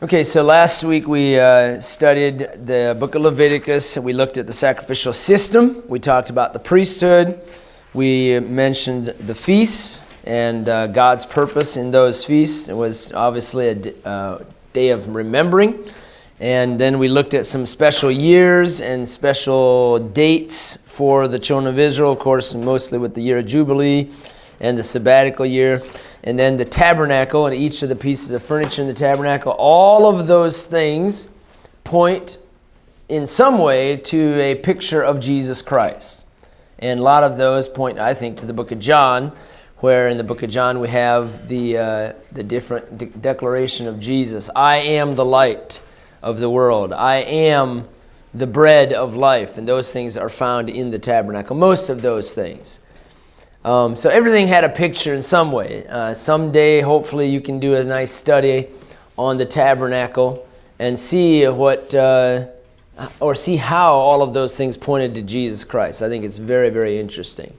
Okay, so last week we studied the book of Leviticus, and we looked at the sacrificial system. We talked about the priesthood. We mentioned the feasts and God's purpose in those feasts. It was obviously a day of remembering. And then we looked at some special years and special dates for the children of Israel, of course, mostly with the year of Jubilee and the sabbatical year. And then the tabernacle and each of the pieces of furniture in the tabernacle. All of those things point in some way to a picture of Jesus Christ. And a lot of those point, I think, to the book of John, where in the book of John we have the different declaration of Jesus. I am the light of the world. I am the bread of life. And those things are found in the tabernacle. Most of those things. So everything had a picture in some way. Someday, hopefully, you can do a nice study on the tabernacle and see see how all of those things pointed to Jesus Christ. I think it's very, very interesting.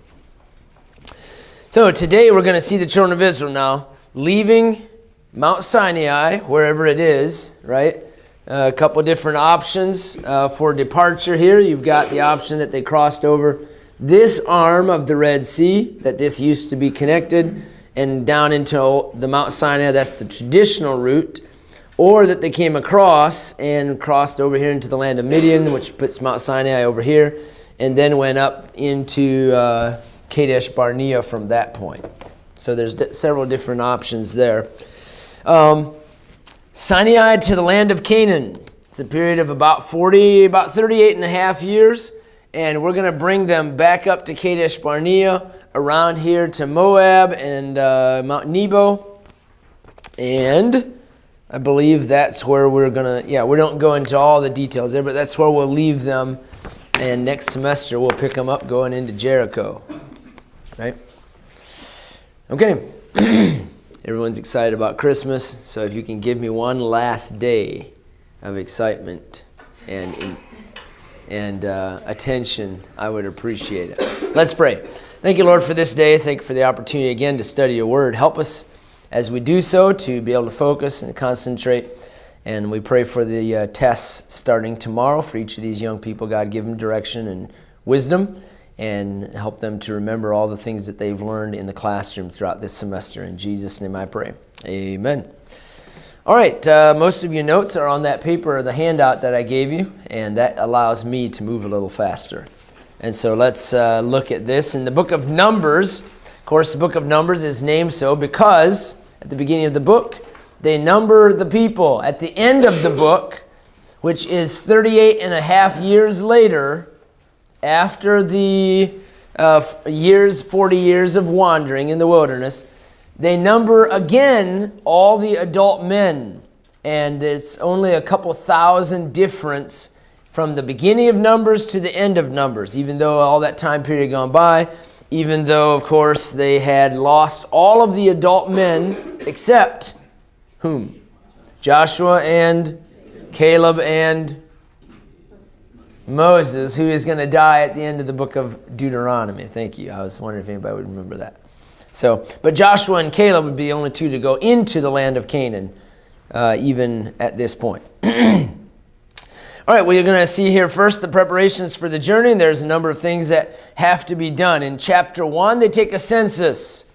So today we're going to see the children of Israel now leaving Mount Sinai, wherever it is, right? A couple different options for departure here. You've got the option that they crossed over this arm of the Red Sea, that this used to be connected, and down into the Mount Sinai, that's the traditional route, or that they came across and crossed over here into the land of Midian, which puts Mount Sinai over here, and then went up into Kadesh, Barnea from that point. So there's several different options there. Sinai to the land of Canaan. It's a period of about 38 and a half years. And we're going to bring them back up to Kadesh Barnea, around here to Moab and Mount Nebo. And I believe that's where we're going to, we don't go into all the details there, but that's where we'll leave them. And next semester we'll pick them up going into Jericho. Right? Okay. Everyone's excited about Christmas, so if you can give me one last day of excitement and attention, I would appreciate it. Let's pray. Thank you, Lord, for this day. Thank you for the opportunity again to study your word. Help us as we do so to be able to focus and concentrate. And we pray for the tests starting tomorrow for each of these young people. God, give them direction and wisdom and help them to remember all the things that they've learned in the classroom throughout this semester. In Jesus' name I pray. Amen. All right, most of your notes are on that paper, the handout that I gave you, and that allows me to move a little faster. And so let's look at this. In the book of Numbers, of course, the book of Numbers is named so because at the beginning of the book, they number the people. At the end of the book, which is 38 and a half years later, after the 40 years of wandering in the wilderness, they number again all the adult men, and it's only a couple thousand difference from the beginning of Numbers to the end of Numbers, even though all that time period had gone by, even though, of course, they had lost all of the adult men except whom? Joshua and Caleb and Moses, who is going to die at the end of the book of Deuteronomy. Thank you. I was wondering if anybody would remember that. So, but Joshua and Caleb would be the only two to go into the land of Canaan, even at this point. All right, well, you're going to see here first the preparations for the journey. There's a number of things that have to be done. In chapter 1, they take a census.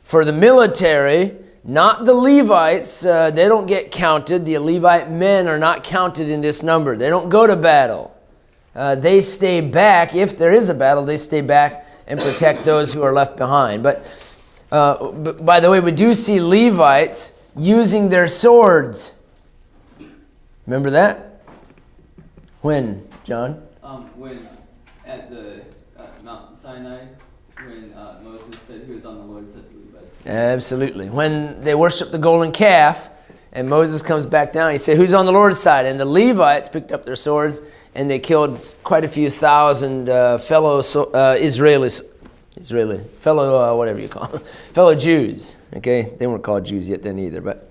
For the military, not the Levites, they don't get counted. The Levite men are not counted in this number. They don't go to battle. They stay back. If there is a battle, they stay back and protect those who are left behind. But by the way, we do see Levites using their swords. Remember that? When, John? When at the Mount Sinai, when Moses said, "Who is on the Lord's side?" the Levites. Absolutely. When they worship the golden calf, and Moses comes back down, he said, "Who's on the Lord's side?" And the Levites picked up their swords, and they killed quite a few thousand fellow whatever you call them, fellow Jews. Okay, they weren't called Jews yet then either, but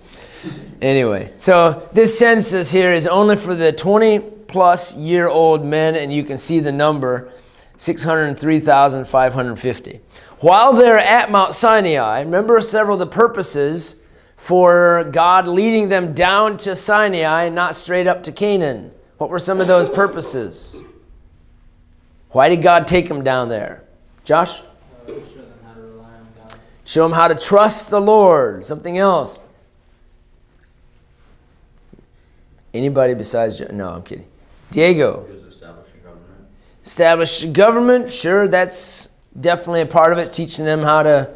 anyway. So this census here is only for the 20-plus year old men, and you can see the number, 603,550. While they're at Mount Sinai, remember several of the purposes for God leading them down to Sinai and not straight up to Canaan? What were some of those purposes? Why did God take them down there? Josh? Show them how to rely on God. Show them how to trust the Lord. Something else. Anybody besides... No, I'm kidding. Diego? Establish government. Sure, that's definitely a part of it. Teaching them how to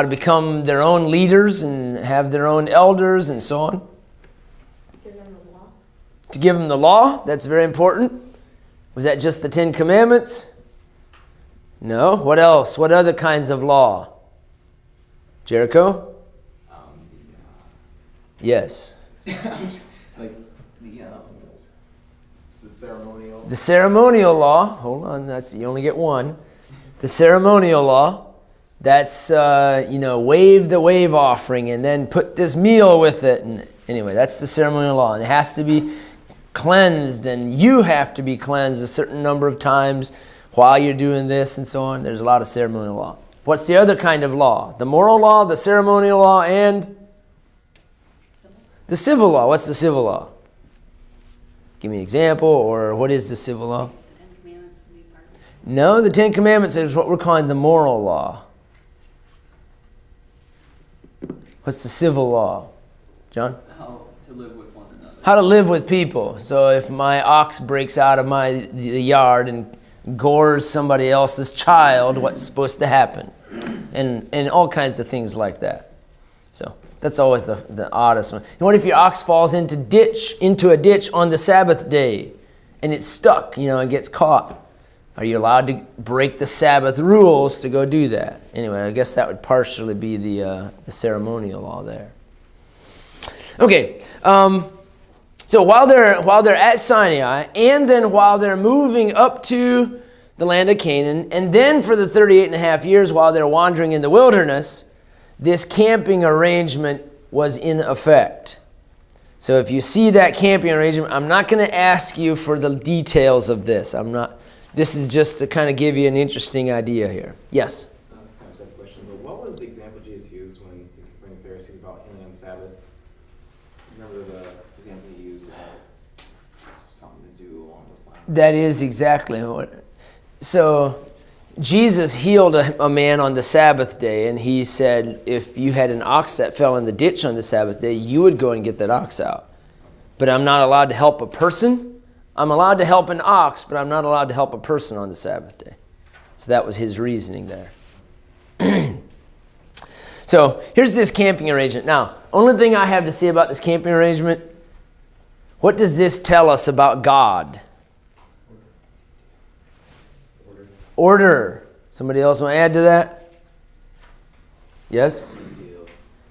become their own leaders and have their own elders and so on. Give them the law. To give them the law. That's very important. Was that just the 10 Commandments? No. What else? What other kinds of law? Jericho? Yes. Like it's the ceremonial. The ceremonial law. Hold on. You only get one. The ceremonial law. That's, wave the wave offering and then put this meal with it. And anyway, that's the ceremonial law. And it has to be cleansed, and you have to be cleansed a certain number of times while you're doing this and so on. There's a lot of ceremonial law. What's the other kind of law? The moral law, the ceremonial law, and the civil law. What's the civil law? Give me an example, or what is the civil law? The 10 Commandments would be part of it. No, the 10 Commandments is what we're calling the moral law. What's the civil law? John? How to live with one another. How to live with people. So if my ox breaks out of the yard and gores somebody else's child, what's supposed to happen? And all kinds of things like that. So that's always the oddest one. And what if your ox falls into a ditch on the Sabbath day and it's stuck, and gets caught? Are you allowed to break the Sabbath rules to go do that? Anyway, I guess that would partially be the ceremonial law there. Okay, so while they're at Sinai, and then while they're moving up to the land of Canaan, and then for the 38 and a half years while they're wandering in the wilderness, this camping arrangement was in effect. So if you see that camping arrangement, I'm not going to ask you for the details of this. This is just to kind of give you an interesting idea here. Yes? That's kind of a sad question, but what was the example Jesus used when he was comparing the Pharisees about healing on Sabbath? Remember the example he used about something to do along those lines? That is exactly what. So Jesus healed a man on the Sabbath day, and he said if you had an ox that fell in the ditch on the Sabbath day, you would go and get that ox out. But I'm not allowed to help a person. I'm allowed to help an ox, but I'm not allowed to help a person on the Sabbath day. So that was his reasoning there. So here's this camping arrangement. Now, only thing I have to say about this camping arrangement, what does this tell us about God? Order. Somebody else want to add to that? Yes?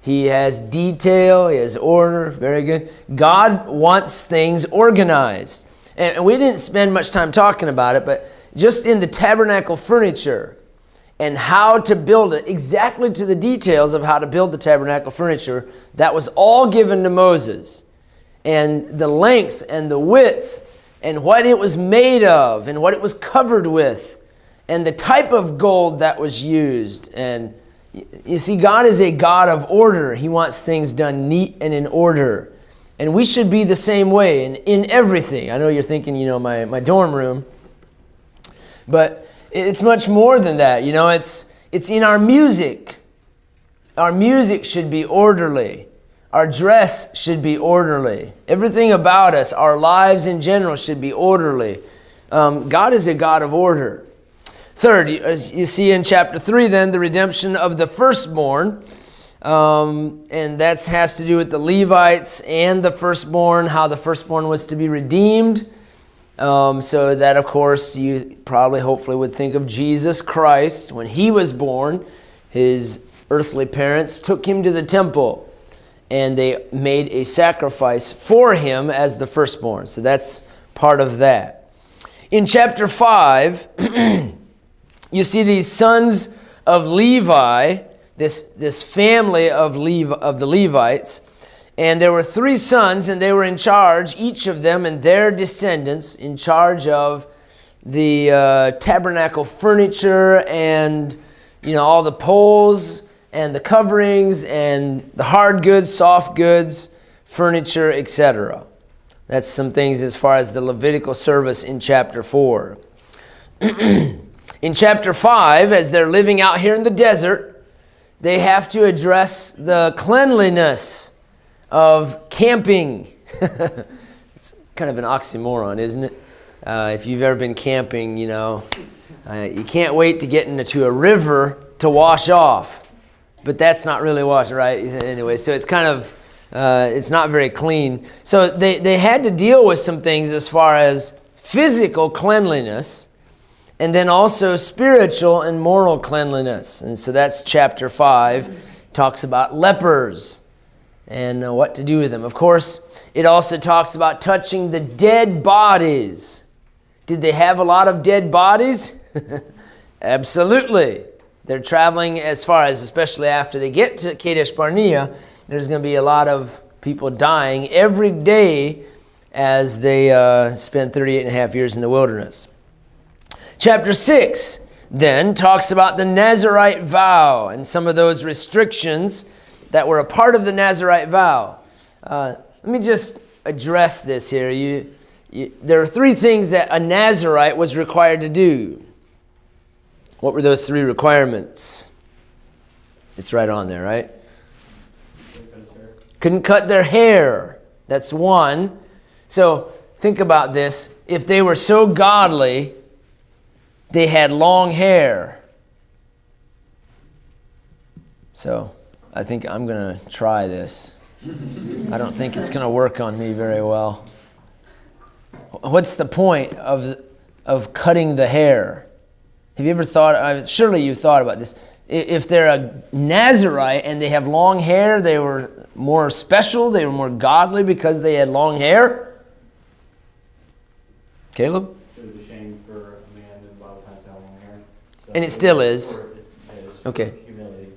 He has detail. He has order. Very good. God wants things organized. And we didn't spend much time talking about it, but just in the tabernacle furniture and how to build it, exactly to the details of how to build the tabernacle furniture, that was all given to Moses. And the length and the width and what it was made of and what it was covered with and the type of gold that was used. And you see, God is a God of order. He wants things done neat and in order. And we should be the same way in everything. I know you're thinking, my dorm room. But it's much more than that. It's in our music. Our music should be orderly. Our dress should be orderly. Everything about us, our lives in general, should be orderly. God is a God of order. Third, as you see in chapter 3 then, the redemption of the firstborn. And that has to do with the Levites and the firstborn, how the firstborn was to be redeemed. So that, of course, you probably, hopefully, would think of Jesus Christ. When he was born, his earthly parents took him to the temple, and they made a sacrifice for him as the firstborn. So that's part of that. In chapter 5, you see these sons of Levi, this family of the Levites, and there were 3 sons, and they were in charge, each of them and their descendants, in charge of the tabernacle furniture and all the poles and the coverings and the hard goods, soft goods, furniture, etc. That's some things as far as the Levitical service in chapter 4. In chapter 5, as they're living out here in the desert, they have to address the cleanliness of camping. It's kind of an oxymoron, isn't it? If you've ever been camping, you know, you can't wait to get into a river to wash off. But that's not really washing, right? Anyway, so it's kind of, it's not very clean. So they had to deal with some things as far as physical cleanliness, and then also spiritual and moral cleanliness. And so that's chapter 5. Talks about lepers and what to do with them. Of course, it also talks about touching the dead bodies. Did they have a lot of dead bodies? Absolutely. They're traveling as far as, especially after they get to Kadesh Barnea, there's going to be a lot of people dying every day as they spend 38 and a half years in the wilderness. Chapter 6 then talks about the Nazirite vow and some of those restrictions that were a part of the Nazirite vow. Let me just address this here. There are 3 things that a Nazirite was required to do. What were those 3 requirements? It's right on there, right? Couldn't cut their hair. That's one. So think about this. If they were so godly, they had long hair. So I think I'm going to try this. I don't think it's going to work on me very well. What's the point of cutting the hair? Have you ever thought, surely you've thought about this. If they're a Nazirite and they have long hair, they were more special, they were more godly because they had long hair? Caleb? It was a shame for a man in a lot of times to have long hair. So And it still is. It is Okay. humility.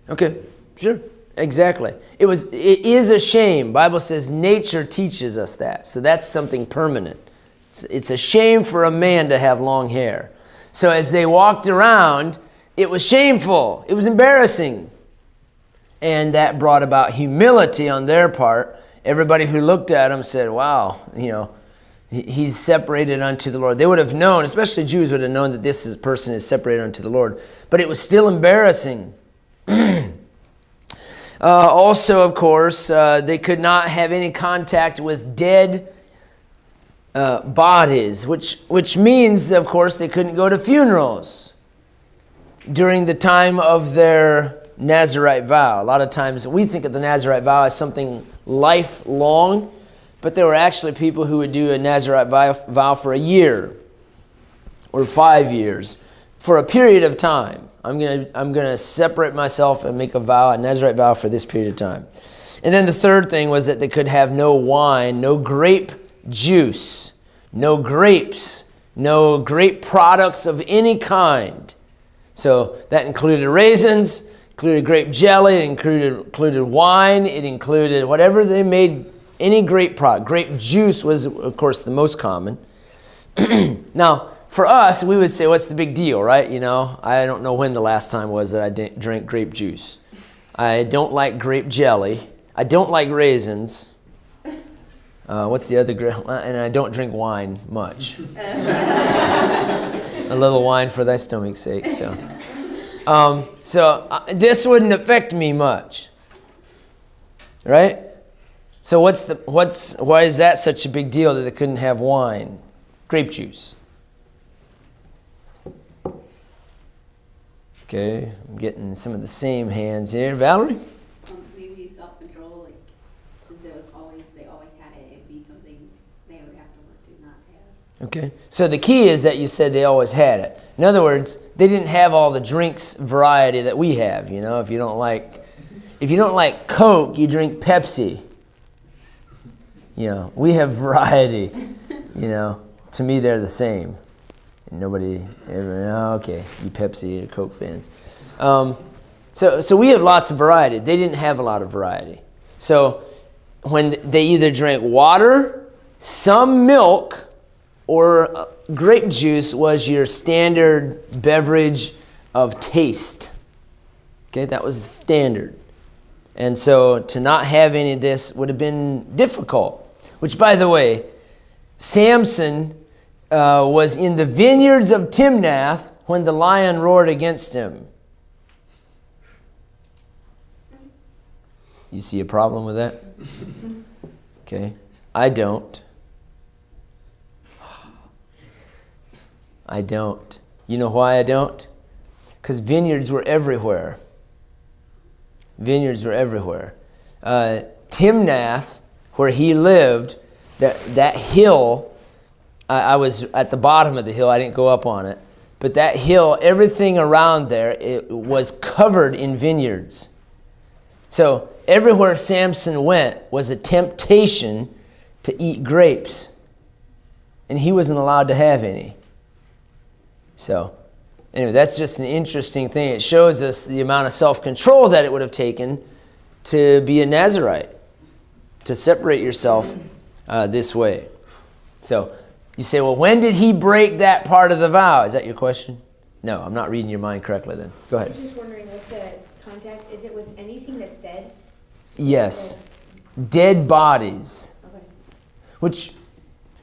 Okay, sure. Exactly. It is a shame. Bible says nature teaches us that. So that's something permanent. It's a shame for a man to have long hair. So as they walked around, it was shameful. It was embarrassing. And that brought about humility on their part. Everybody who looked at him said, wow, you know, he's separated unto the Lord. They would have known, especially Jews would have known that this person is separated unto the Lord. But it was still embarrassing. Also, of course, they could not have any contact with dead bodies, which means, of course, they couldn't go to funerals during the time of their Nazirite vow. A lot of times we think of the Nazirite vow as something lifelong, but there were actually people who would do a Nazirite vow for a year or 5 years, for a period of time. I'm gonna separate myself and make a vow, a Nazirite vow for this period of time. And then the third thing was that they could have no wine, no grape juice, no grapes, no grape products of any kind. So that included raisins, included grape jelly, it included wine, it included whatever they made, any grape product. Grape juice was, of course, the most common. Now, for us, we would say, what's the big deal, right? You know, I don't know when the last time was that I drank grape juice. I don't like grape jelly. I don't like raisins. What's the other grape? And I don't drink wine much. So, a little wine for thy stomach's sake. So this wouldn't affect me much, right? So why is that such a big deal that they couldn't have wine? Grape juice. Okay, I'm getting some of the same hands here. Valerie? Maybe self-control, like, since they always had it, it'd be something they would have to work to not have. Okay, so the key is that you said they always had it. In other words, they didn't have all the drinks variety that we have. You know, if you don't like Coke, you drink Pepsi. You know, we have variety. You know, to me they're the same. Nobody ever, okay, you Pepsi or Coke fans. So we have lots of variety. They didn't have a lot of variety. So when they either drank water, some milk, or grape juice was your standard beverage of taste. Okay, that was standard. And so to not have any of this would have been difficult. Which, by the way, Samson was in the vineyards of Timnath when the lion roared against him. You see a problem with that? Okay. I don't. I don't. You know why I don't? Because vineyards were everywhere. Vineyards were everywhere. Timnath, where he lived, that hill, I was at the bottom of the hill. I didn't go up on it. But that hill, everything around there, it was covered in vineyards. So everywhere Samson went was a temptation to eat grapes. And he wasn't allowed to have any. So anyway, that's just an interesting thing. It shows us the amount of self-control that it would have taken to be a Nazirite, to separate yourself this way. So you say, well, when did he break that part of the vow? Is that your question? No, I'm not reading your mind correctly then. Go ahead. I was just wondering what the contact, is it with anything that's dead? Yes. Dead bodies. Okay. Which,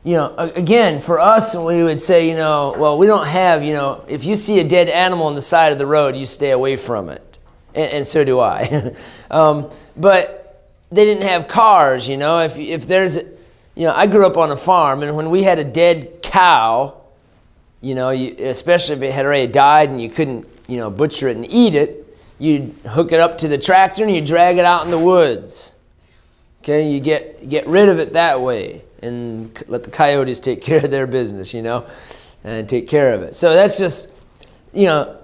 again, for us, we would say, well, we don't have, if you see a dead animal on the side of the road, you stay away from it. And so do I. But they didn't have cars, if there's, I grew up on a farm, and when we had a dead cow, especially if it had already died and you couldn't, butcher it and eat it, you'd hook it up to the tractor and you drag it out in the woods. Okay, you get rid of it that way and let the coyotes take care of their business, and take care of it. So that's just, they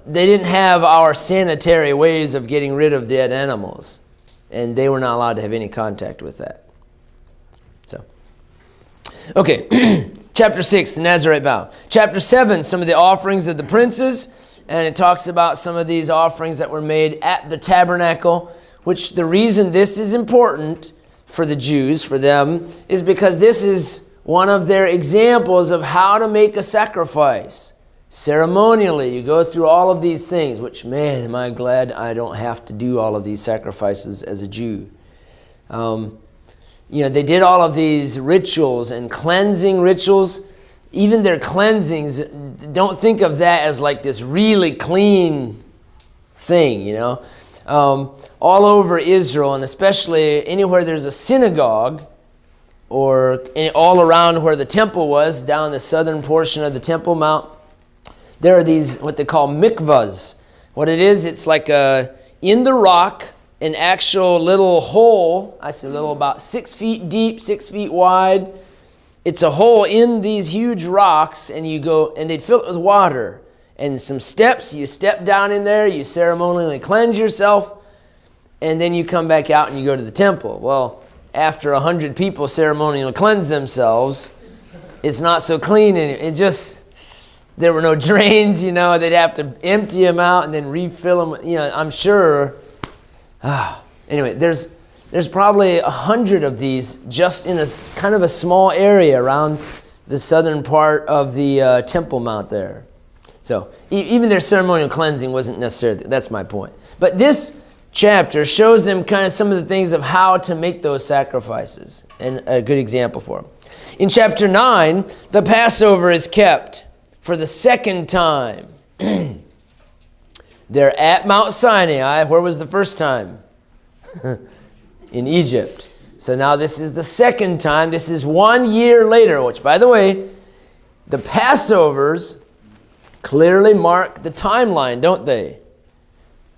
didn't have our sanitary ways of getting rid of dead animals, and they were not allowed to have any contact with that. So, okay, chapter 6, the Nazirite vow. Chapter 7, some of the offerings of the princes, and it talks about some of these offerings that were made at the tabernacle, which the reason this is important for the Jews, for them, is because this is one of their examples of how to make a sacrifice. Ceremonially, you go through all of these things, which, man, am I glad I don't have to do all of these sacrifices as a Jew. They did all of these rituals and cleansing rituals. Even their cleansings, don't think of that as like this really clean thing, all over Israel, and especially anywhere there's a synagogue, or all around where the temple was, down the southern portion of the Temple Mount, there are these, what they call mikvahs. What it is, it's like in the rock, an actual little hole, I say little, about 6 feet deep, 6 feet wide. It's a hole in these huge rocks, and you go, and they'd fill it with water. And some steps, you step down in there, you ceremonially cleanse yourself, and then you come back out and you go to the temple. Well, after 100 people ceremonially cleanse themselves, it's not so clean anymore. There were no drains, they'd have to empty them out and then refill them. I'm sure. Anyway, there's probably 100 of these just in a kind of a small area around the southern part of the Temple Mount there. So even their ceremonial cleansing wasn't necessarily, that's my point. But this chapter shows them kind of some of the things of how to make those sacrifices, and a good example for them. In chapter 9, the Passover is kept for the second time. They're at Mount Sinai. Where was the first time? In Egypt. So now this is the second time. This is 1 year later, which, by the way, the Passovers clearly mark the timeline, don't they?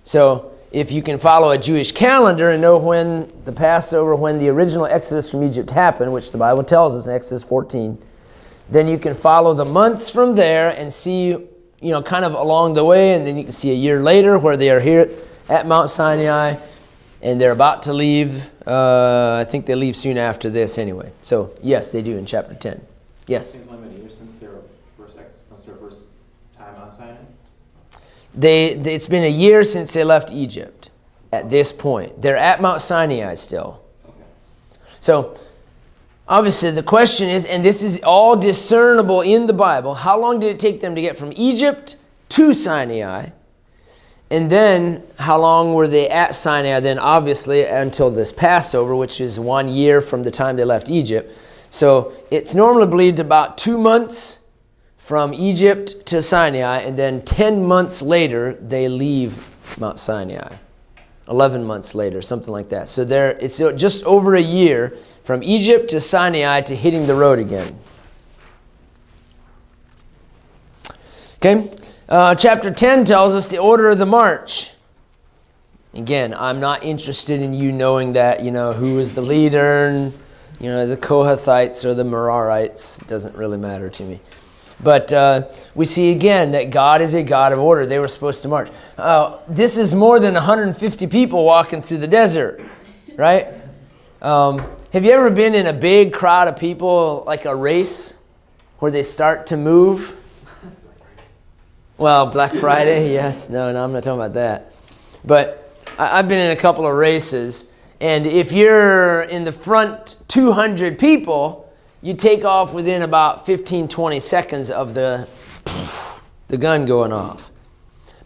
So if you can follow a Jewish calendar and know when the Passover, when the original Exodus from Egypt happened, which the Bible tells us in Exodus 14, then you can follow the months from there and see, kind of along the way, and then you can see a year later where they are here at Mount Sinai, and they're about to leave. I think they leave soon after this anyway. So, yes, they do in chapter 10. Yes? It's only been a year since their first time on Sinai? It's been a year since they left Egypt at this point. They're at Mount Sinai still. Okay. So, obviously, the question is, and this is all discernible in the Bible, how long did it take them to get from Egypt to Sinai? And then, how long were they at Sinai? Then, obviously, until this Passover, which is 1 year from the time they left Egypt. So, it's normally believed about 2 months from Egypt to Sinai, and then 10 months later, they leave Mount Sinai. 11 months later, something like that. So, it's just over a year from Egypt to Sinai to hitting the road again. Okay? Chapter 10 tells us the order of the march. Again, I'm not interested in you knowing that, who is the leader, and, the Kohathites or the Merarites. It doesn't really matter to me. But we see again that God is a God of order. They were supposed to march. This is more than 150 people walking through the desert, right? Have you ever been in a big crowd of people, like a race, where they start to move? Well, Black Friday, yes. No, I'm not talking about that. But I've been in a couple of races, and if you're in the front 200 people, you take off within about 15, 20 seconds of the gun going off.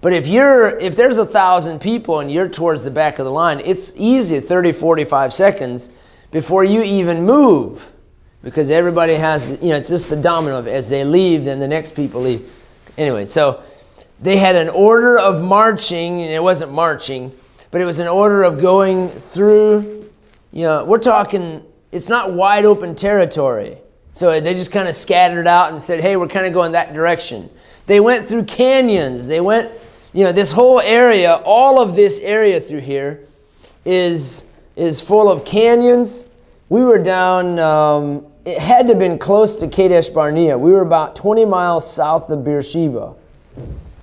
But if there's 1,000 people and you're towards the back of the line, it's easy, 30, 45 seconds before you even move, because everybody has, it's just the domino of as they leave, then the next people leave. Anyway, so they had an order of marching, and it wasn't marching, but it was an order of going through, we're talking, it's not wide open territory. So they just kind of scattered out and said, hey, we're kind of going that direction. They went through canyons. They went, this whole area, all of this area through here is full of canyons. We were down, it had to have been close to Kadesh Barnea. We were about 20 miles south of Beersheba.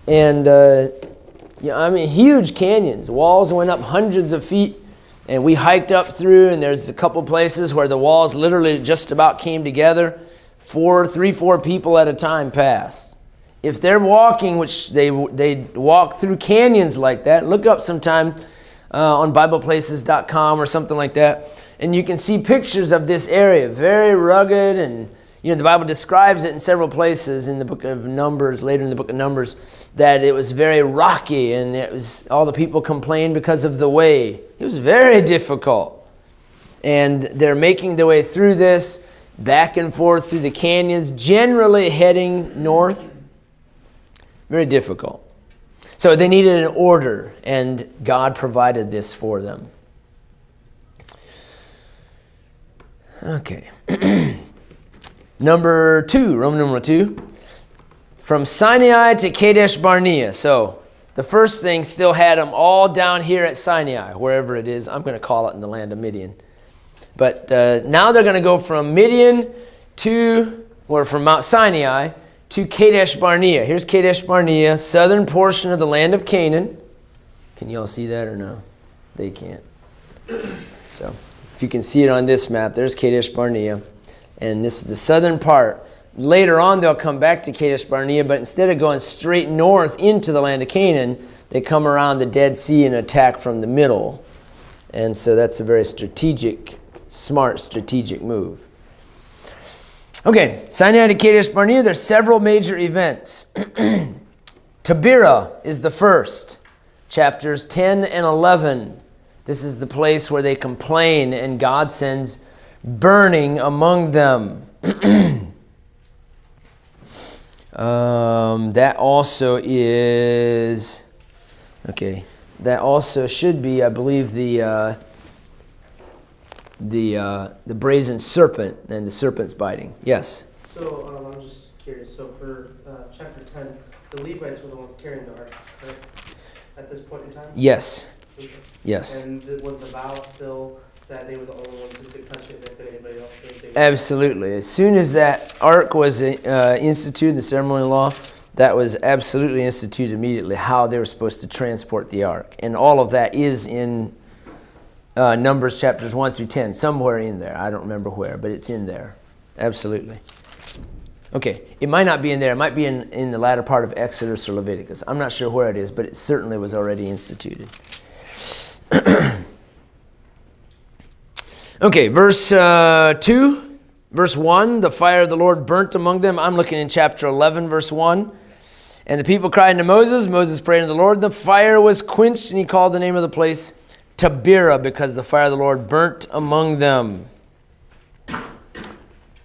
And, huge canyons. Walls went up hundreds of feet. And we hiked up through, and there's a couple places where the walls literally just about came together. 4 people at a time passed. If they're walking, which they walk through canyons like that, look up sometime on BiblePlaces.com or something like that, and you can see pictures of this area, very rugged, and the Bible describes it in several places in the book of Numbers, later in the book of Numbers, that it was very rocky, and it was all the people complained because of the way. It was very difficult. And they're making their way through this, back and forth through the canyons, generally heading north. Very difficult. So they needed an order, and God provided this for them. Okay. Number 2, Roman numeral 2. From Sinai to Kadesh Barnea. So the first thing still had them all down here at Sinai, wherever it is. I'm going to call it in the land of Midian. But now they're going to go from Midian from Mount Sinai to Kadesh Barnea. Here's Kadesh Barnea, southern portion of the land of Canaan. Can you all see that or no? They can't. So if you can see it on this map, there's Kadesh Barnea. And this is the southern part. Later on, they'll come back to Kadesh Barnea, but instead of going straight north into the land of Canaan, they come around the Dead Sea and attack from the middle. And so that's a very smart strategic move. Okay, Sinai to Kadesh Barnea, there's several major events. Tabira is the first, chapters 10 and 11. This is the place where they complain, and God sends burning among them. That also should be, I believe, the brazen serpent and the serpent's biting. Yes? So I'm just curious. So for chapter 10, the Levites were the ones carrying the ark, right? At this point in time? Yes. Okay. Yes. And was the vow still that they were the only ones who could touch it, if anybody else did? Absolutely. As soon as that ark was instituted, the ceremonial law, that was absolutely instituted immediately, how they were supposed to transport the ark. And all of that is in Numbers chapters 1 through 10, somewhere in there. I don't remember where, but it's in there. Absolutely. Okay, it might not be in there. It might be in the latter part of Exodus or Leviticus. I'm not sure where it is, but it certainly was already instituted. Okay, verse 2, verse 1, the fire of the Lord burnt among them. I'm looking in chapter 11, verse 1. And the people cried unto Moses. Moses prayed unto the Lord. The fire was quenched, and he called the name of the place Taberah, because the fire of the Lord burnt among them.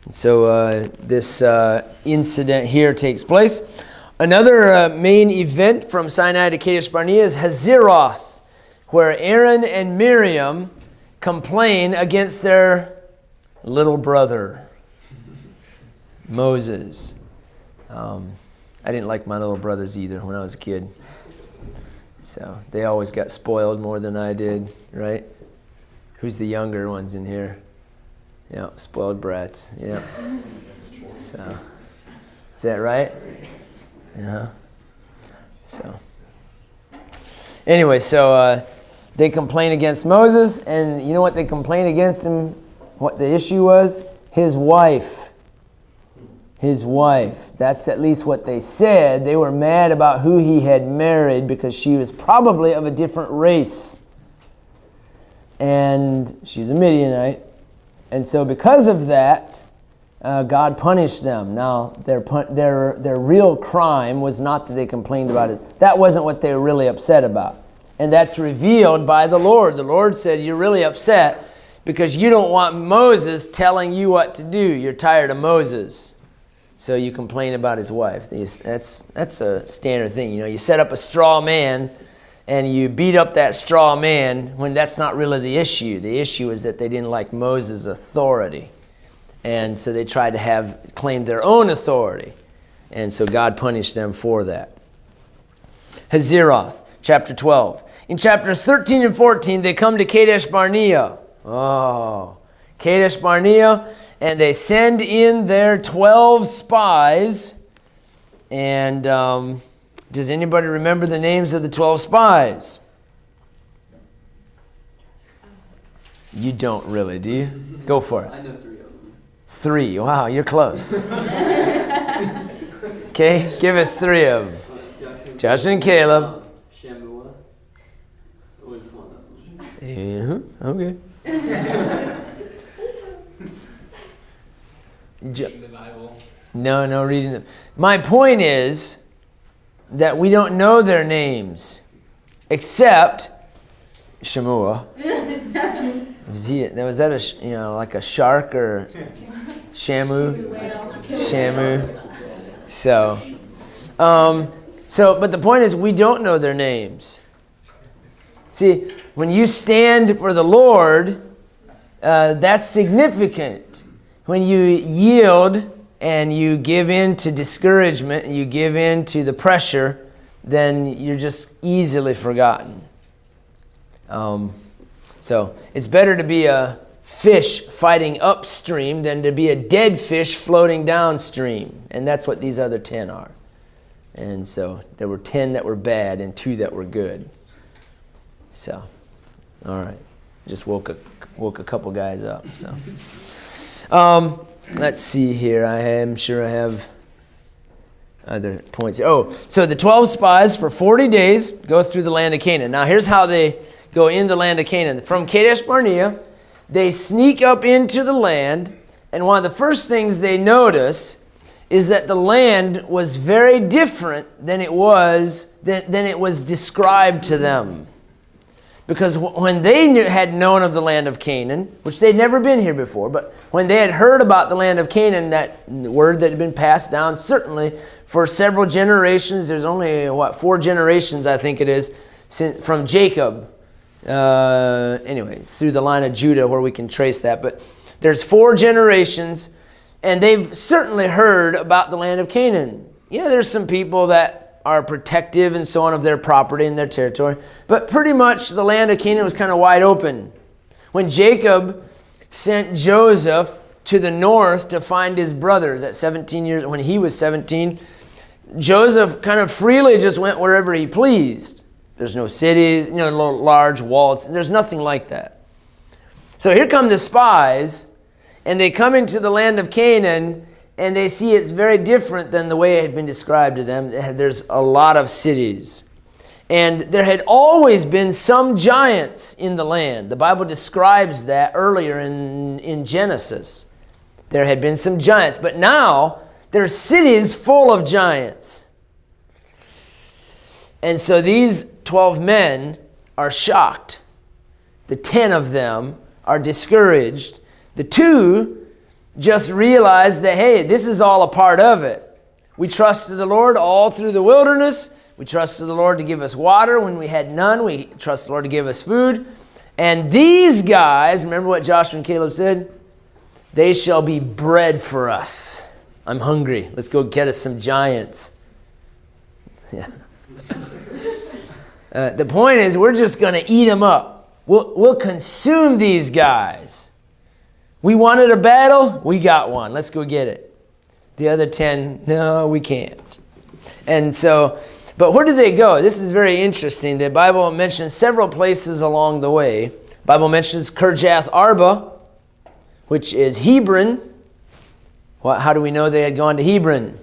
So this incident here takes place. Another main event from Sinai to Kadesh Barnea is Hazeroth, where Aaron and Miriam complain against their little brother, Moses. I didn't like my little brothers either when I was a kid. So they always got spoiled more than I did, right? Who's the younger ones in here? Yeah, spoiled brats. Yeah. So, is that right? Yeah. So, anyway, so they complain against Moses, and you know what they complained against him? What the issue was? His wife. His wife. That's at least what they said. They were mad about who he had married because she was probably of a different race. And she's a Midianite. And so because of that, God punished them. Now, their real crime was not that they complained about it. That wasn't what they were really upset about. And that's revealed by the Lord. The Lord said, you're really upset because you don't want Moses telling you what to do. You're tired of Moses. So you complain about his wife. That's a standard thing. You know, you set up a straw man and you beat up that straw man when that's not really the issue. The issue is that they didn't like Moses' authority. And so they tried to claim their own authority. And so God punished them for that. Hazeroth, chapter 12. In chapters 13 and 14, they come to Kadesh Barnea. Oh, Kadesh Barnea. And they send in their 12 spies. And does anybody remember the names of the 12 spies? You don't really, do you? Go for it. I know 3 of them. 3. Wow, you're close. Okay, give us 3 of them. Joshua and Caleb. Shammua was one of them. Okay. Reading the Bible. No reading them. My point is that we don't know their names, except Shammua. Was that like a shark or Shamu? Shamu. But the point is we don't know their names. See, when you stand for the Lord, that's significant. When you yield and you give in to discouragement and you give in to the pressure, then you're just easily forgotten. So it's better to be a fish fighting upstream than to be a dead fish floating downstream. And that's what these other 10 are. And so there were 10 that were bad and 2 that were good. So, all right. Just woke a couple guys up. So, let's see here. I am sure I have other points. Oh, so the 12 spies for 40 days go through the land of Canaan. Now, here's how they go in the land of Canaan. From Kadesh Barnea, they sneak up into the land, and one of the first things they notice is that the land was very different than it was described to them. Because when they had known of the land of Canaan, which they'd never been here before, but when they had heard about the land of Canaan, that word that had been passed down, certainly for several generations, there's only, 4 generations, I think it is, from Jacob. Anyway, it's through the line of Judah where we can trace that. But there's 4 generations, and they've certainly heard about the land of Canaan. Yeah, there's some people that are protective and so on of their property and their territory. But pretty much the land of Canaan was kind of wide open. When Jacob sent Joseph to the north to find his brothers at 17 years, when he was 17, Joseph kind of freely just went wherever he pleased. There's no cities, no large walls. There's nothing like that. So here come the spies, and they come into the land of Canaan, and they see it's very different than the way it had been described to them. There's a lot of cities. And there had always been some giants in the land. The Bible describes that earlier in Genesis. There had been some giants. But now, there are cities full of giants. And so these 12 men are shocked. The 10 of them are discouraged. The 2 just realize that, hey, this is all a part of it. We trusted the Lord all through the wilderness. We trusted the Lord to give us water when we had none. We trusted the Lord to give us food. And these guys, remember what Joshua and Caleb said? They shall be bread for us. I'm hungry. Let's go get us some giants. Yeah. The point is, we're just going to eat them up. We'll consume these guys. We wanted a battle. We got one. Let's go get it. The other 10, no, we can't. And so, but where do they go? This is very interesting. The Bible mentions several places along the way. The Bible mentions Kirjath Arba, which is Hebron. How do we know they had gone to Hebron?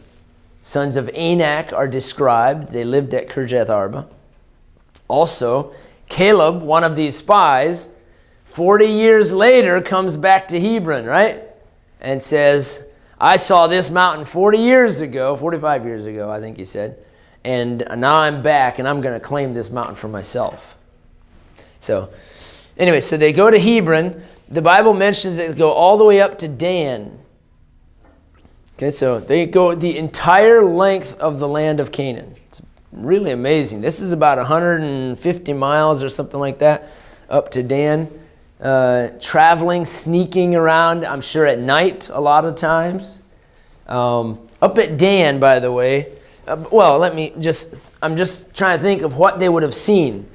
Sons of Anak are described. They lived at Kirjath Arba. Also, Caleb, one of these spies, 40 years later comes back to Hebron, right? And says, I saw this mountain 45 years ago, I think he said. And now I'm back and I'm going to claim this mountain for myself. So, anyway, so they go to Hebron. The Bible mentions that they go all the way up to Dan. Okay, so they go the entire length of the land of Canaan. It's really amazing. This is about 150 miles or something like that up to Dan. Traveling, sneaking around, I'm sure at night a lot of times. Up at Dan, by the way, I'm just trying to think of what they would have seen.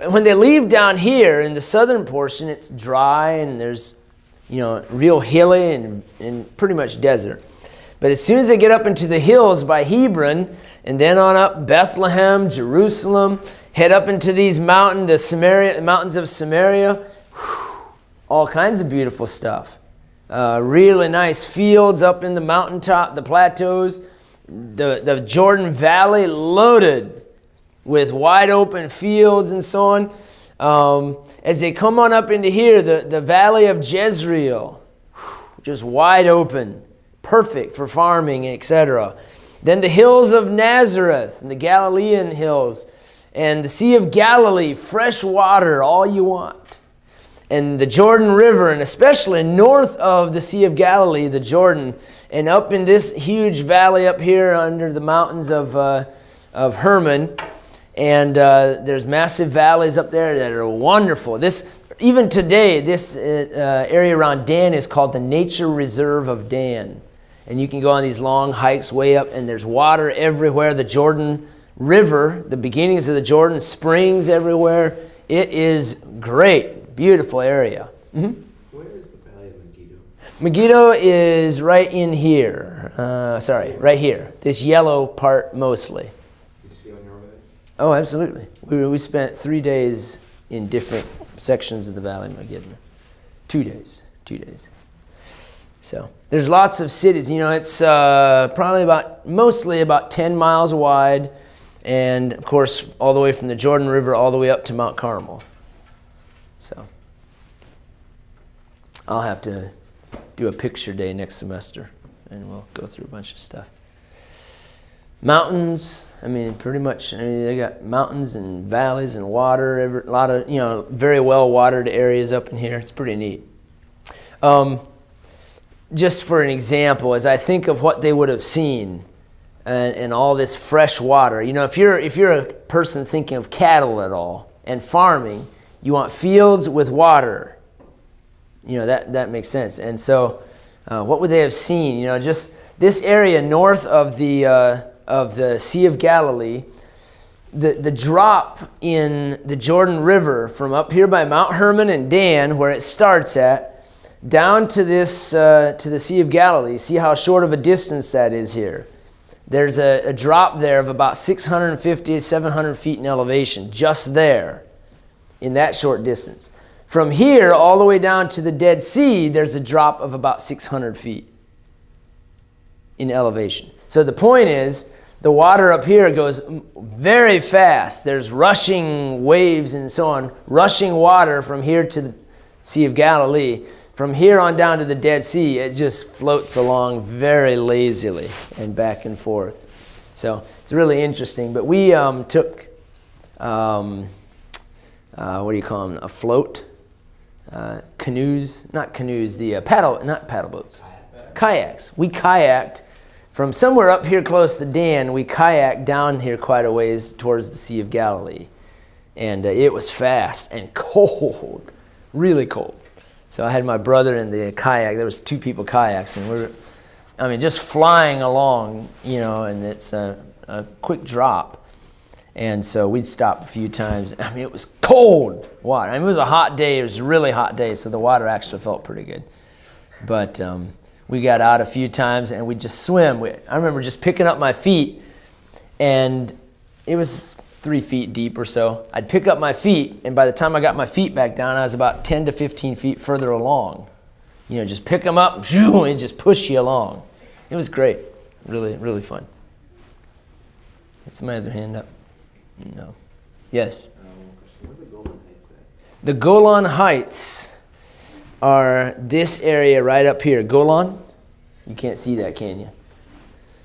When they leave down here in the southern portion, it's dry and there's, real hilly and pretty much desert. But as soon as they get up into the hills by Hebron, and then on up Bethlehem, Jerusalem, head up into these mountains, the mountains of Samaria, all kinds of beautiful stuff. Really nice fields up in the mountaintop, the plateaus. The Jordan Valley loaded with wide open fields and so on. As they come on up into here, the valley of Jezreel, just wide open, perfect for farming, etc. Then the hills of Nazareth and the Galilean hills and the Sea of Galilee, fresh water, all you want. And the Jordan River, and especially north of the Sea of Galilee, the Jordan, and up in this huge valley up here under the mountains of Hermon. And there's massive valleys up there that are wonderful. Even today, this area around Dan is called the Nature Reserve of Dan. And you can go on these long hikes way up, and there's water everywhere. The Jordan River, the beginnings of the Jordan, springs everywhere. It is great. Beautiful area. Mm-hmm. Where is the Valley of Megiddo? Megiddo is right in here. Right here. This yellow part mostly. Did you see when you were over there? Oh, absolutely. We spent 3 days in different sections of the Valley of Megiddo. 2 days. 2 days. So there's lots of cities. It's mostly about 10 miles wide, and of course all the way from the Jordan River all the way up to Mount Carmel. So I'll have to do a picture day next semester, and we'll go through a bunch of stuff. Mountains, pretty much, they got mountains and valleys and water, a lot of, very well-watered areas up in here. It's pretty neat. Just for an example, as I think of what they would have seen and all this fresh water, if you're a person thinking of cattle at all and farming, you want fields with water. That makes sense. And so what would they have seen? Just this area north of the Sea of Galilee, the drop in the Jordan River from up here by Mount Hermon and Dan, where it starts at, down to this to the Sea of Galilee. See how short of a distance that is here. There's a drop there of about 650 to 700 feet in elevation, just there, in that short distance. From here all the way down to the Dead Sea, there's a drop of about 600 feet in elevation. So the point is, the water up here goes very fast. There's rushing waves and so on, rushing water from here to the Sea of Galilee. From here on down to the Dead Sea, it just floats along very lazily and back and forth. So it's really interesting. But we took what do you call them? A float, canoes, not canoes, the not paddle boats, kayaks. We kayaked from somewhere up here close to Dan. We kayaked down here quite a ways towards the Sea of Galilee, and it was fast and cold, really cold. So I had my brother in the kayak. There was 2 people kayaks, and we're just flying along, and it's a quick drop. And so we'd stop a few times. It was cold water. It was a hot day. It was a really hot day, so the water actually felt pretty good. But we got out a few times, and we'd just swim. I remember just picking up my feet, and it was 3 feet deep or so. I'd pick up my feet, and by the time I got my feet back down, I was about 10 to 15 feet further along. Just pick them up, and just push you along. It was great. Really, really fun. Is my other hand up? No. Yes? What are the Golan Heights at? The Golan Heights are this area right up here. Golan? You can't see that, can you?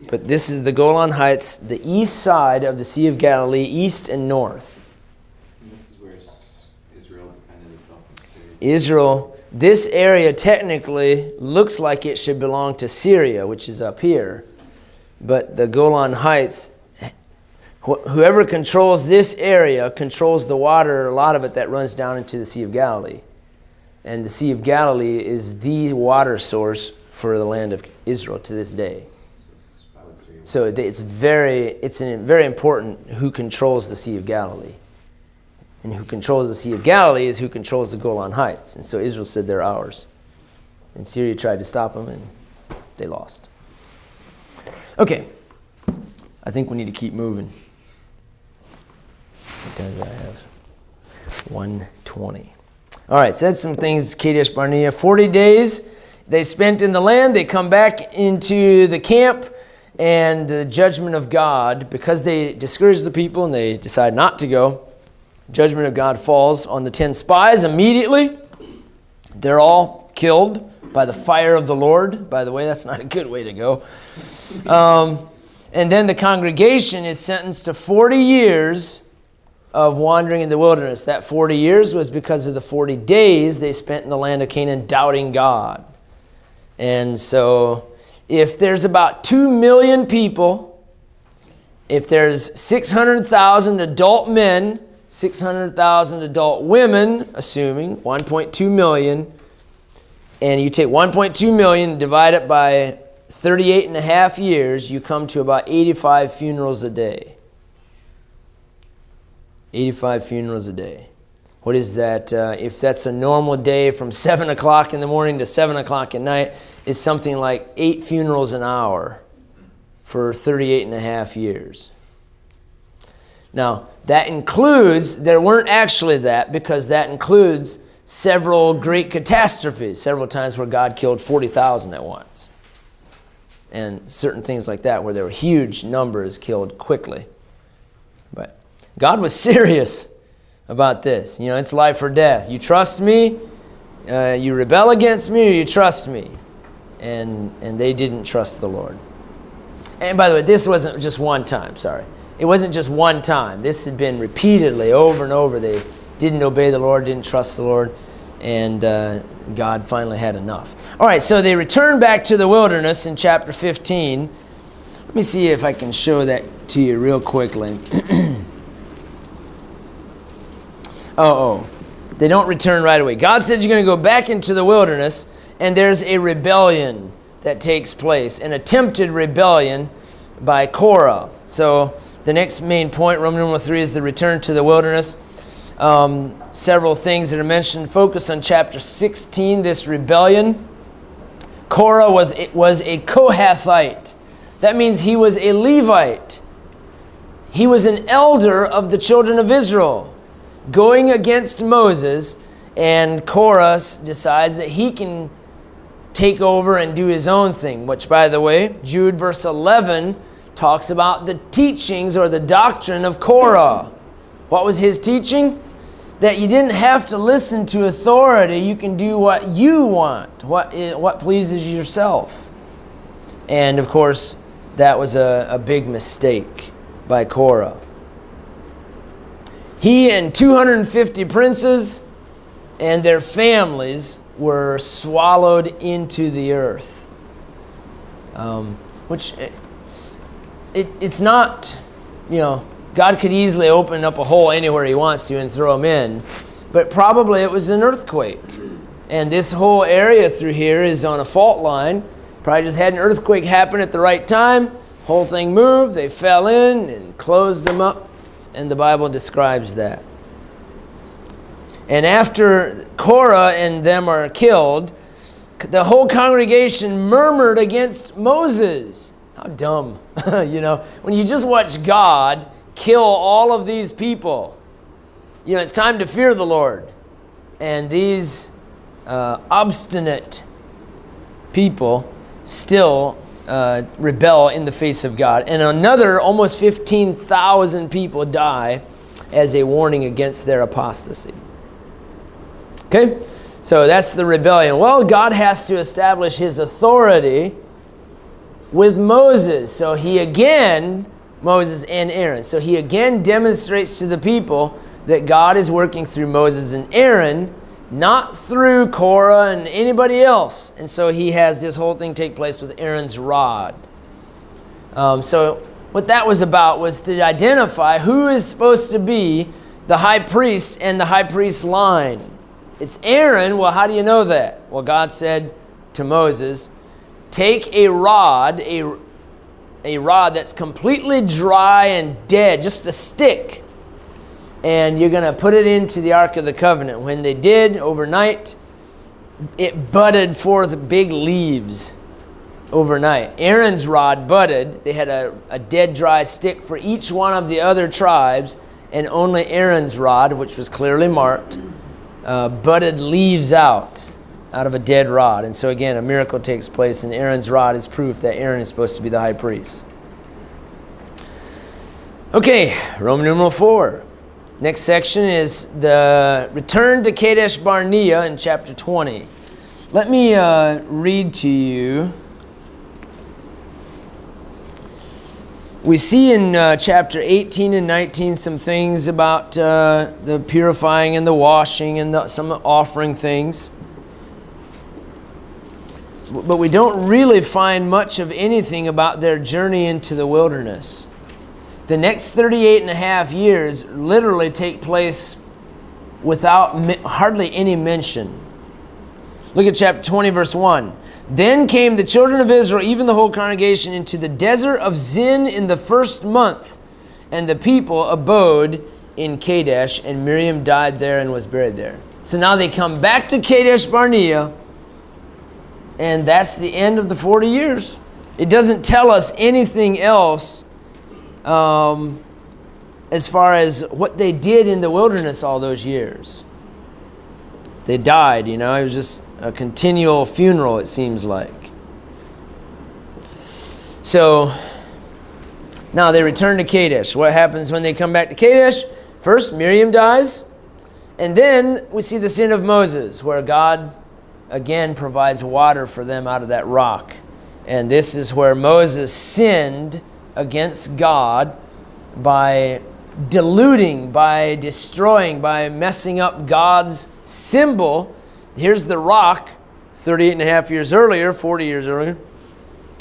But this is the Golan Heights, the east side of the Sea of Galilee, east and north. And this is where Israel defended itself in Syria. Israel, this area technically looks like it should belong to Syria, which is up here. But the Golan Heights, whoever controls this area controls the water, a lot of it that runs down into the Sea of Galilee. And the Sea of Galilee is the water source for the land of Israel to this day. So it's very important who controls the Sea of Galilee. And who controls the Sea of Galilee is who controls the Golan Heights. And so Israel said they're ours. And Syria tried to stop them, and they lost. Okay. I think we need to keep moving. What time do I have? 1:20. All right, said some things, Kadesh, Barnea. 40 days they spent in the land. They come back into the camp, and the judgment of God, because they discouraged the people and they decide not to go, judgment of God falls on the 10 spies immediately. They're all killed by the fire of the Lord. By the way, that's not a good way to go. And then the congregation is sentenced to 40 years of wandering in the wilderness. That 40 years was because of the 40 days they spent in the land of Canaan doubting God. And so if there's about 2 million people, if there's 600,000 adult men, 600,000 adult women, assuming 1.2 million, and you take 1.2 million, divide it by 38 and a half years, you come to about 85 funerals a day. 85 funerals a day. What is that? If that's a normal day from 7 o'clock in the morning to 7 o'clock at night, is something like 8 funerals an hour for 38 and a half years. Now, that includes, there weren't actually that, because that includes several great catastrophes, several times where God killed 40,000 at once. And certain things like that, where there were huge numbers killed quickly. But God was serious about this. It's life or death. You trust me, you rebel against me, or you trust me. And they didn't trust the Lord. And by the way, this wasn't just one time, sorry. It wasn't just one time. This had been repeatedly, over and over. They didn't obey the Lord, didn't trust the Lord, and God finally had enough. All right, so they return back to the wilderness in chapter 15. Let me see if I can show that to you real quickly. They don't return right away. God said you're going to go back into the wilderness, and there's a rebellion that takes place, an attempted rebellion by Korah. So the next main point, Roman numeral 3, is the return to the wilderness. Several things that are mentioned. Focus on chapter 16, this rebellion. Korah was a Kohathite. That means he was a Levite. He was an elder of the children of Israel, going against Moses, and Korah decides that he can take over and do his own thing, which, by the way, Jude verse 11 talks about the teachings or the doctrine of Korah. What was his teaching? That you didn't have to listen to authority. You can do what you want, what pleases yourself. And, of course, that was a big mistake by Korah. He and 250 princes and their families were swallowed into the earth. Which it's not, God could easily open up a hole anywhere he wants to and throw them in, but probably it was an earthquake. And this whole area through here is on a fault line. Probably just had an earthquake happen at the right time. Whole thing moved, they fell in and closed them up, and the Bible describes that. And after Korah and them are killed, the whole congregation murmured against Moses. How dumb. When you just watch God kill all of these people, it's time to fear the Lord. And these obstinate people still rebel in the face of God. And another almost 15,000 people die as a warning against their apostasy. Okay? So that's the rebellion. Well, God has to establish his authority with Moses. So Moses and Aaron. So he again demonstrates to the people that God is working through Moses and Aaron, not through Korah and anybody else. And so he has this whole thing take place with Aaron's rod. So what that was about was to identify who is supposed to be the high priest and the high priest line. It's Aaron. Well, how do you know that? Well, God said to Moses, take a rod that's completely dry and dead, just a stick, and you're going to put it into the Ark of the Covenant. When they did, overnight, it budded forth big leaves overnight. Aaron's rod budded. They had a dead, dry stick for each one of the other tribes, and only Aaron's rod, which was clearly marked, budded leaves out of a dead rod. And so again, a miracle takes place, and Aaron's rod is proof that Aaron is supposed to be the high priest. Okay, Roman numeral 4. Next section is the return to Kadesh Barnea in chapter 20. Let me read to you. We see in chapter 18 and 19 some things about the purifying and the washing and some offering things. But we don't really find much of anything about their journey into the wilderness. The next 38 and a half years literally take place without hardly any mention. Look at chapter 20, verse 1. Then came the children of Israel, even the whole congregation, into the desert of Zin in the first month, and the people abode in Kadesh, and Miriam died there and was buried there. So now they come back to Kadesh Barnea, and that's the end of the 40 years. It doesn't tell us anything else as far as what they did in the wilderness all those years. They died, it was just a continual funeral, it seems like. So now they return to Kadesh. What happens when they come back to Kadesh? First, Miriam dies, and then we see the sin of Moses, where God again provides water for them out of that rock. And this is where Moses sinned against God by diluting, by destroying, by messing up God's symbol. Here's the rock, 38 and a half years earlier, 40 years earlier,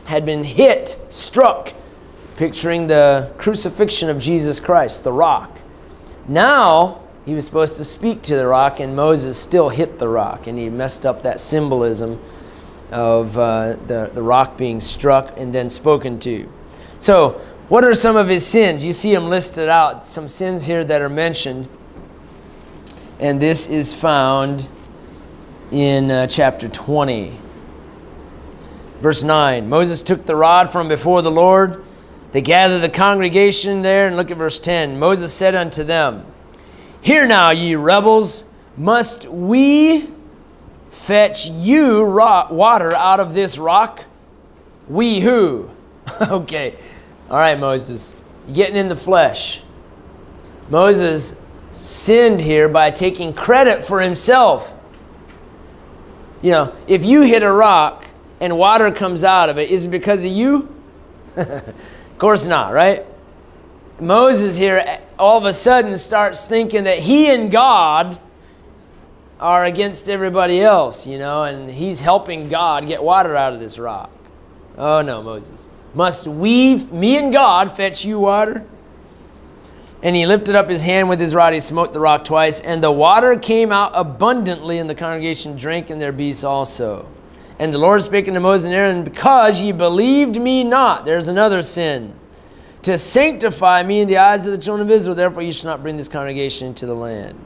had been struck, picturing the crucifixion of Jesus Christ, the rock. Now, he was supposed to speak to the rock, and Moses still hit the rock, and he messed up that symbolism of the rock being struck and then spoken to. So, what are some of his sins? You see them listed out, some sins here that are mentioned. And this is found in chapter 20. Verse 9, Moses took the rod from before the Lord. They gathered the congregation there, and look at verse 10. Moses said unto them, Hear now, ye rebels, must we fetch you water out of this rock? We who? Okay. All right, Moses. You're getting in the flesh. Moses sinned here by taking credit for himself. If you hit a rock and water comes out of it, is it because of you? Of course not, right? Moses here all of a sudden starts thinking that he and God are against everybody else, and he's helping God get water out of this rock. Oh no, Moses. Must me and God, fetch you water? And he lifted up his hand with his rod, he smote the rock twice, and the water came out abundantly, and the congregation drank, and their beasts also. And the Lord spake unto Moses and Aaron, because ye believed me not, there's another sin, to sanctify me in the eyes of the children of Israel, therefore ye shall not bring this congregation into the land.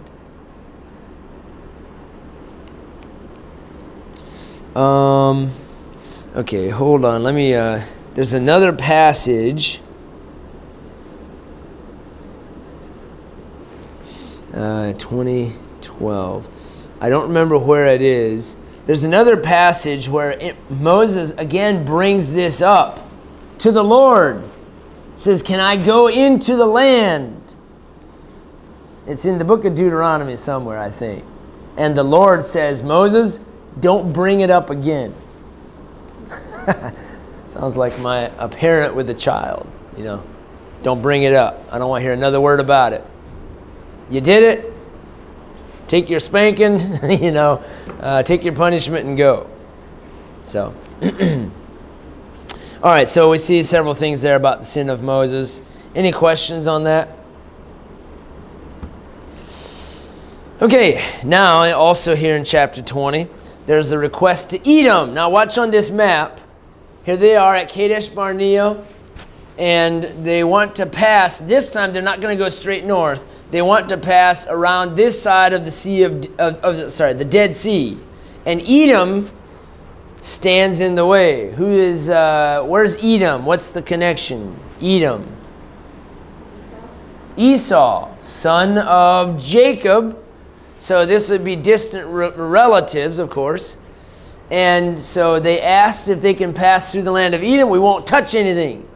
Okay, hold on. Let me, there's another passage. 2012. I don't remember where it is. There's another passage where Moses again brings this up to the Lord. Says, can I go into the land? It's in the book of Deuteronomy somewhere, I think. And the Lord says, Moses, don't bring it up again. Sounds like a parent with a child, Don't bring it up. I don't want to hear another word about it. You did it. Take your spanking, take your punishment and go. So, all right, so we see several things there about the sin of Moses. Any questions on that? Okay, now also here in chapter 20, there's a request to Edom. Now watch on this map. Here they are at Kadesh Barnea, and they want to pass. This time they're not going to go straight north. They want to pass around this side of the the Dead Sea. And Edom stands in the way. Where's Edom? What's the connection? Edom. Esau, son of Jacob. So this would be distant relatives, of course. And so they asked if they can pass through the land of Edom. We won't touch anything.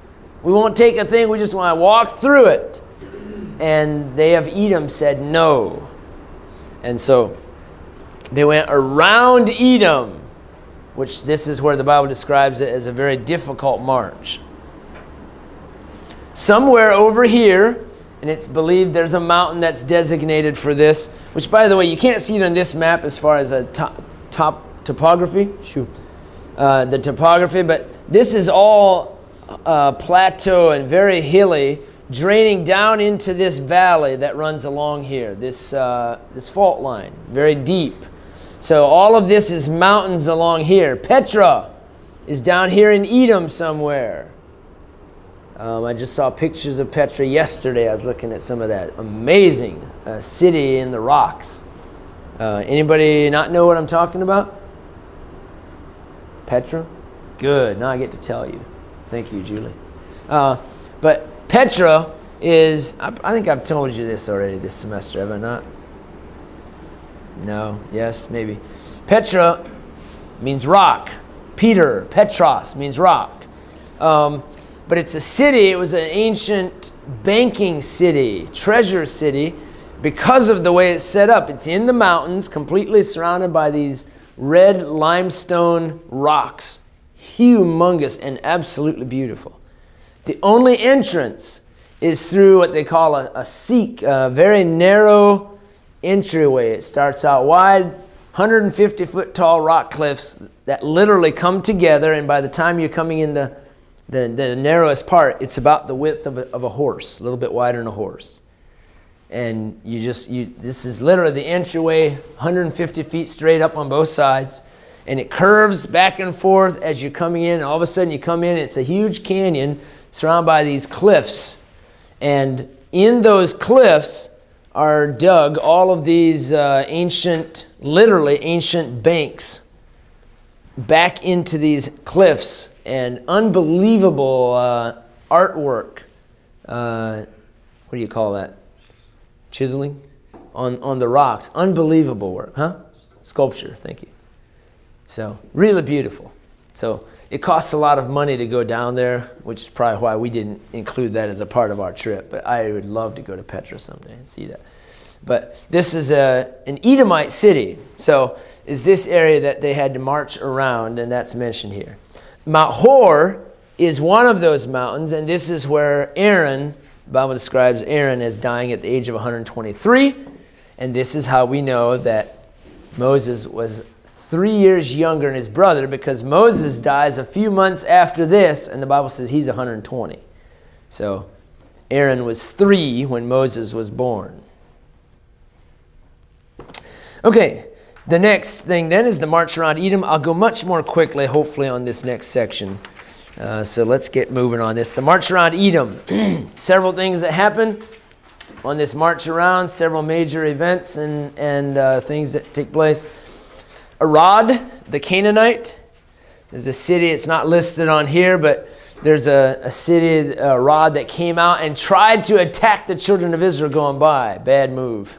We won't take a thing. We just want to walk through it. And they of Edom said no. And so they went around Edom, which this is where the Bible describes it as a very difficult march. Somewhere over here, and it's believed there's a mountain that's designated for this, which, by the way, you can't see it on this map as far as a topography. The topography, but this is all plateau and very hilly, draining down into this valley that runs along here, this fault line, very deep. So all of this is mountains along here. Petra is down here in Edom somewhere. I just saw pictures of Petra yesterday. I was looking at some of that. Amazing city in the rocks. Anybody not know what I'm talking about? Petra? Good. Now I get to tell you. Thank you, Julie. But Petra is, I think I've told you this already this semester, have I not? No? Yes? Maybe. Petra means rock. Peter, Petros, means rock. But it's a city, it was an ancient banking city, treasure city, because of the way it's set up. It's in the mountains, completely surrounded by these red limestone rocks. Humongous and absolutely beautiful. The only entrance is through what they call a seek, a very narrow entryway. It starts out wide, 150-foot tall rock cliffs that literally come together, and by the time you're coming in the narrowest part, it's about the width of a horse, a little bit wider than a horse. And this is literally the entryway, 150 feet straight up on both sides, and it curves back and forth as you're coming in, and all of a sudden you come in, it's a huge canyon surrounded by these cliffs. And in those cliffs are dug all of these literally ancient banks back into these cliffs, and unbelievable artwork. What do you call that? Chiseling? On the rocks. Unbelievable work, huh? Sculpture, thank you. So, really beautiful. So, it costs a lot of money to go down there, which is probably why we didn't include that as a part of our trip. But I would love to go to Petra someday and see that. But this is an Edomite city. So, is this area that they had to march around, and that's mentioned here. Mount Hor is one of those mountains, and this is where Aaron The Bible describes Aaron as dying at the age of 123, and this is how we know that Moses was 3 years younger than his brother, because Moses dies a few months after this, and the Bible says he's 120. So Aaron was 3 when Moses was born. Okay, the next thing then is the march around Edom. I'll go much more quickly, hopefully, on this next section. So let's get moving on this. The march around Edom. Several things that happen on this march around, several major events and things that take place. Arad, the Canaanite, is a city. It's not listed on here, but there's a city, Arad, that came out and tried to attack the children of Israel going by. Bad move.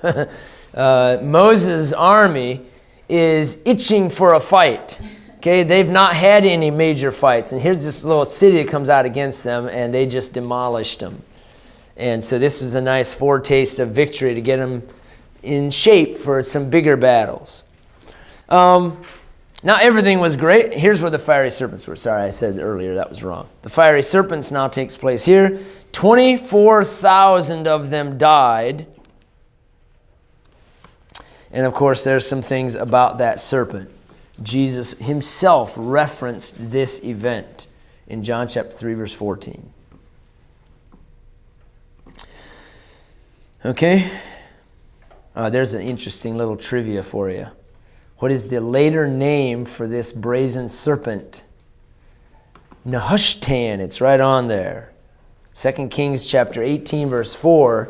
Moses' army is itching for a fight. Okay, they've not had any major fights, and here's this little city that comes out against them, and they just demolished them. And so this was a nice foretaste of victory to get them in shape for some bigger battles. Now everything was great. Here's where the fiery serpents were. Sorry, I said earlier that was wrong. The fiery serpents now takes place here. 24,000 of them died. And of course, there's some things about that serpent. Jesus himself referenced this event in John chapter 3, verse 14. Okay. There's an interesting little trivia for you. What is the later name for this brazen serpent? Nehushtan. It's right on there. 2 Kings chapter 18, verse 4.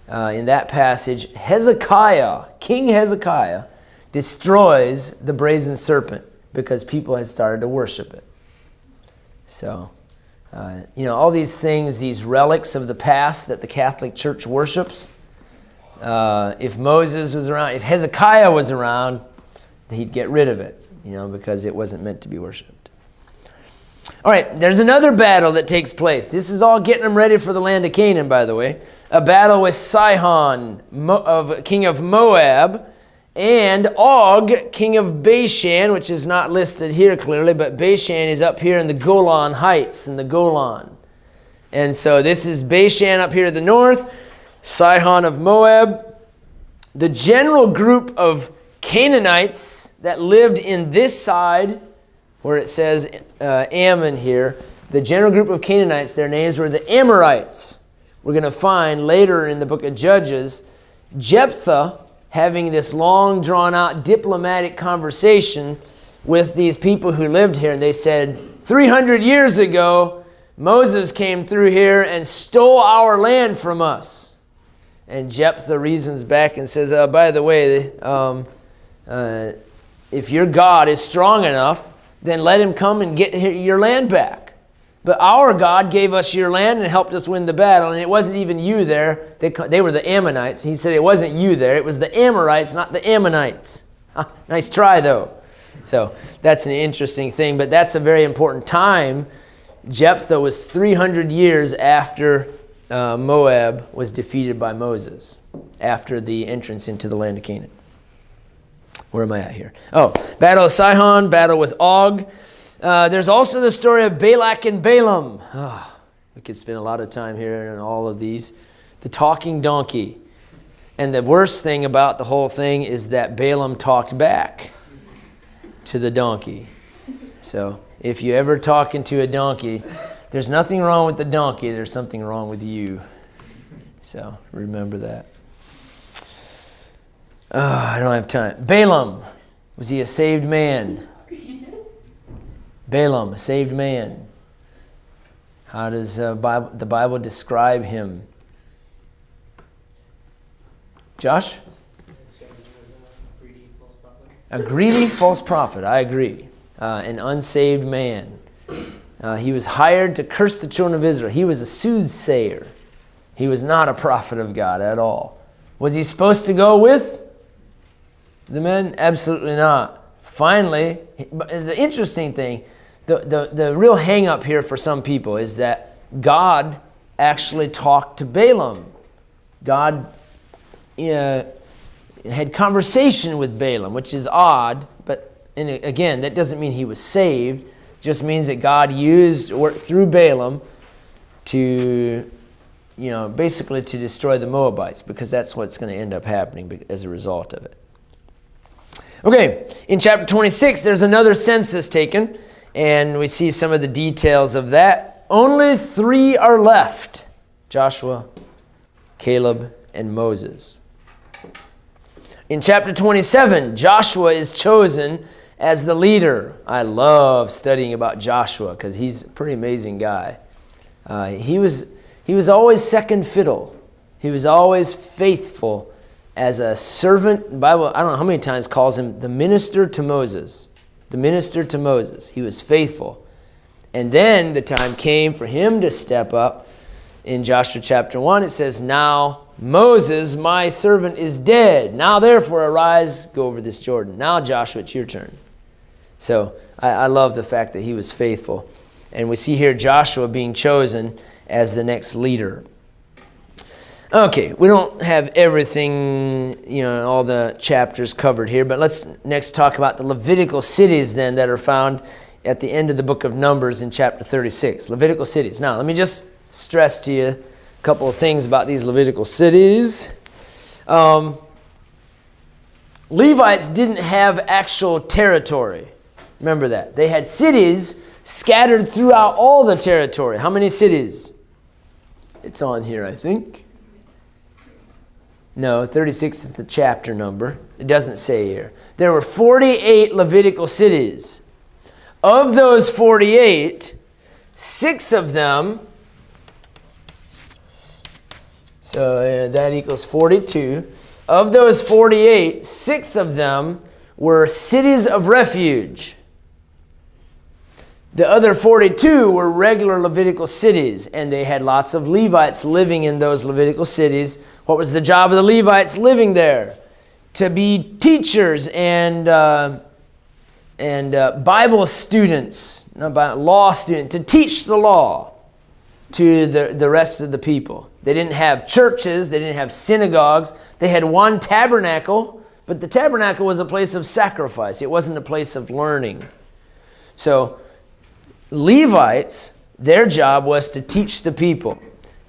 In that passage, King Hezekiah, destroys the brazen serpent because people had started to worship it. So, all these things, these relics of the past that the Catholic Church worships, if Moses was around, if Hezekiah was around, he'd get rid of it, because it wasn't meant to be worshipped. All right, there's another battle that takes place. This is all getting them ready for the land of Canaan, by the way. A battle with Sihon, king of Moab, and Og, king of Bashan, which is not listed here clearly, but Bashan is up here in the Golan Heights, in the Golan. And so this is Bashan up here to the north, Sihon of Moab. The general group of Canaanites that lived in this side, where it says Ammon here, the general group of Canaanites, their names were the Amorites. We're going to find later in the book of Judges, Jephthah having this long drawn-out diplomatic conversation with these people who lived here. And they said, 300 years ago, Moses came through here and stole our land from us. And Jephthah reasons back and says, by the way, if your God is strong enough, then let him come and get your land back. But our God gave us your land and helped us win the battle, and it wasn't even you there. They were the Ammonites. He said it wasn't you there. It was the Amorites, not the Ammonites. Nice try, though. So that's an interesting thing, but that's a very important time. Jephthah was 300 years after Moab was defeated by Moses, after the entrance into the land of Canaan. Where am I at here? Oh, battle of Sihon, battle with Og. There's also the story of Balak and Balaam. We could spend a lot of time here on all of these. The talking donkey. And the worst thing about the whole thing is that Balaam talked back to the donkey. So if you ever talking to a donkey, there's nothing wrong with the donkey. There's something wrong with you. So remember that. I don't have time. Balaam. Was he a saved man? Balaam, a saved man. How does the Bible describe him? Josh? A greedy false prophet, I agree. An unsaved man. He was hired to curse the children of Israel. He was a soothsayer. He was not a prophet of God at all. Was he supposed to go with the men? Absolutely not. Finally, the interesting thing, the real hang-up here for some people is that God actually talked to Balaam. God had conversation with Balaam, which is odd, but again, that doesn't mean he was saved. It just means that God worked through Balaam to basically to destroy the Moabites, because that's what's going to end up happening as a result of it. Okay, in chapter 26, there's another census taken, and we see some of the details of that. Only 3 are left: Joshua, Caleb, and Moses. In chapter 27, Joshua is chosen as the leader. I love studying about Joshua because he's a pretty amazing guy. He was always second fiddle. He was always faithful as a servant. The Bible, I don't know how many times, calls him the minister to Moses. The minister to Moses. He was faithful. And then the time came for him to step up. In Joshua chapter 1, it says, "Now Moses, my servant, is dead. Now therefore arise, go over this Jordan." Now, Joshua, it's your turn. So I love the fact that he was faithful. And we see here Joshua being chosen as the next leader. Okay, we don't have everything, all the chapters covered here, but let's next talk about the Levitical cities then that are found at the end of the book of Numbers in chapter 36. Levitical cities. Now, let me just stress to you a couple of things about these Levitical cities. Levites didn't have actual territory. Remember that. They had cities scattered throughout all the territory. How many cities? It's on here, I think. No, 36 is the chapter number. It doesn't say here. There were 48 Levitical cities. Of those 48, 6 of them, so that equals 42. Of those 48, 6 of them were cities of refuge. The other 42 were regular Levitical cities, and they had lots of Levites living in those Levitical cities. What was the job of the Levites living there? To be teachers and Bible students, law students, to teach the law to the rest of the people. They didn't have churches. They didn't have synagogues. They had one tabernacle, but the tabernacle was a place of sacrifice. It wasn't a place of learning. So Levites, their job was to teach the people.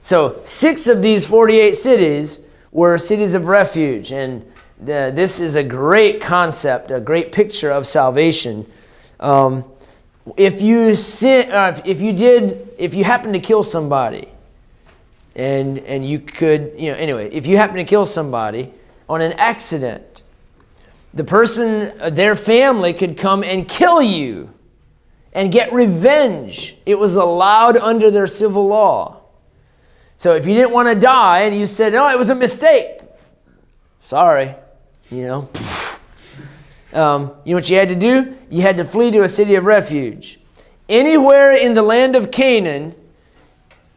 So 6 of these 48 cities were cities of refuge, and this is a great concept, a great picture of salvation. If you happen to kill somebody, and you could, if you happen to kill somebody on an accident, the person, their family could come and kill you and get revenge. It was allowed under their civil law. So if you didn't want to die and you said, "No, it was a mistake," sorry, you know what you had to do? You had to flee to a city of refuge. Anywhere in the land of Canaan,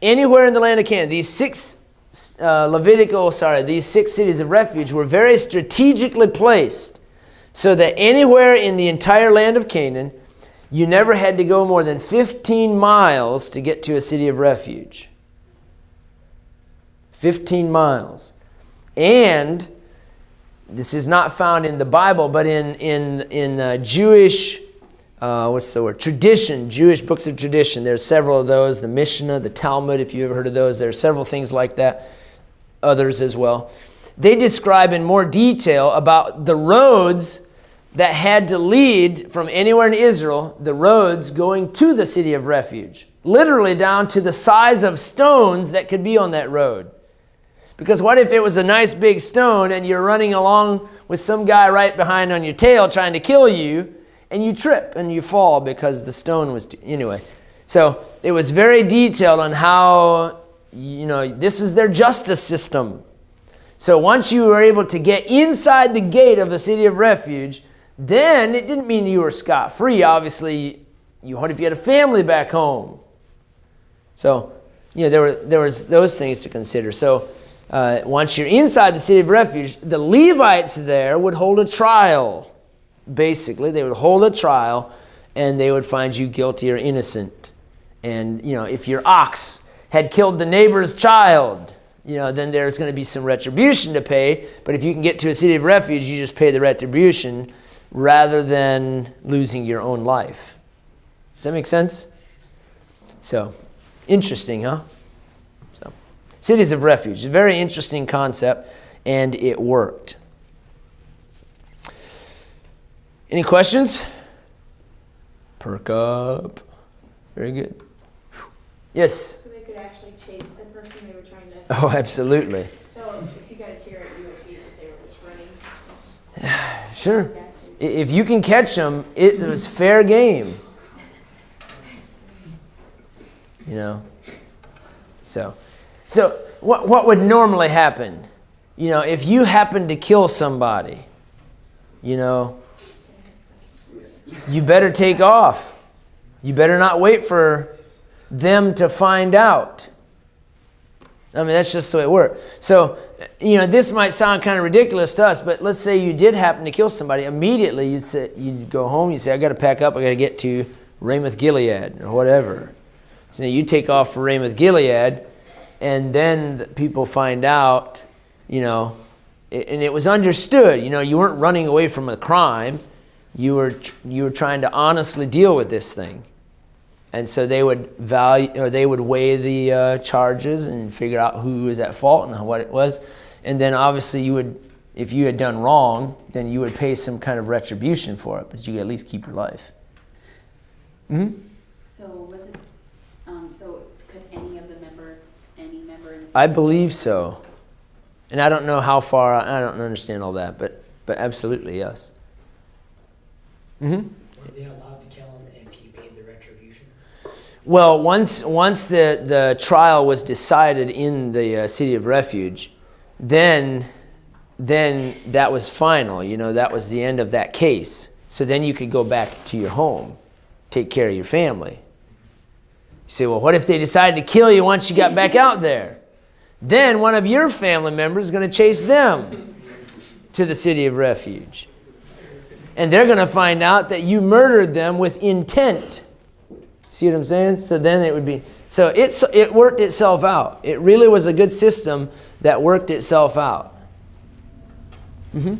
these 6 cities of refuge were very strategically placed so that anywhere in the entire land of Canaan, you never had to go more than 15 miles to get to a city of refuge. 15 miles. And this is not found in the Bible, but in Jewish, tradition, Jewish books of tradition. There's several of those, the Mishnah, the Talmud, if you ever heard of those. There are several things like that, others as well. They describe in more detail about the roads that had to lead from anywhere in Israel, the roads going to the city of refuge, literally down to the size of stones that could be on that road. Because what if it was a nice big stone and you're running along with some guy right behind on your tail trying to kill you, and you trip and you fall because the stone was anyway. So it was very detailed on how, this is their justice system. So once you were able to get inside the gate of the city of refuge, then it didn't mean you were scot-free. Obviously, what if you had a family back home? So, there was those things to consider. So once you're inside the city of refuge, the Levites there would hold a trial. Basically, they would hold a trial, and they would find you guilty or innocent. And, if your ox had killed the neighbor's child, then there's going to be some retribution to pay. But if you can get to a city of refuge, you just pay the retribution rather than losing your own life. Does that make sense? So, interesting, huh? Cities of refuge. A very interesting concept, and it worked. Any questions? Perk up. Very good. Yes? So they could actually chase the person they were trying to... Oh, absolutely. So if you got a tear at you, would be that they were just running. Sure. If you can catch them, it was fair game. You know? So what would normally happen? You know, if you happen to kill somebody, you know, you better take off. You better not wait for them to find out. I mean, that's just the way it works. So, you know, this might sound kind of ridiculous to us, but let's say you did happen to kill somebody. Immediately, you'd go home. You say, I got to pack up. I got to get to Ramoth Gilead or whatever. So you take off for Ramoth Gilead, and then the people find out, you know, and it was understood. You know, you weren't running away from a crime. You were trying to honestly deal with this thing. And so they would weigh the charges and figure out who was at fault and what it was. And then obviously if you had done wrong, then you would pay some kind of retribution for it, but you could at least keep your life. Mm-hmm. So could any member in the I believe so. And I don't know how far, I don't understand all that, but absolutely, yes. Mm-hmm. Were they allowed to kill him if he paid the retribution? Well, once the trial was decided in the city of refuge, then that was final. You know, that was the end of that case. So then you could go back to your home, take care of your family. You say, well, what if they decided to kill you once you got back out there? Then one of your family members is going to chase them to the city of refuge. And they're going to find out that you murdered them with intent. See what I'm saying? So then it would be... So it worked itself out. It really was a good system that worked itself out. Mm-hmm.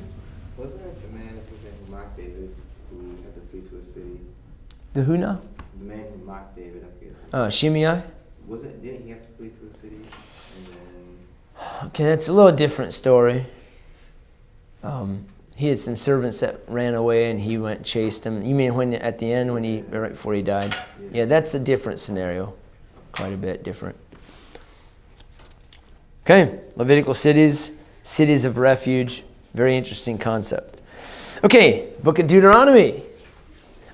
Wasn't it the man who mocked David who had to flee to a city? The who now? The man who mocked David, I guess. Shimei? Didn't he have to flee to a city? And then... Okay, that's a little different story. He had some servants that ran away and he went and chased them. You mean at the end, right before he died? Yeah, that's a different scenario. Quite a bit different. Okay, Levitical cities of refuge. Very interesting concept. Okay, book of Deuteronomy.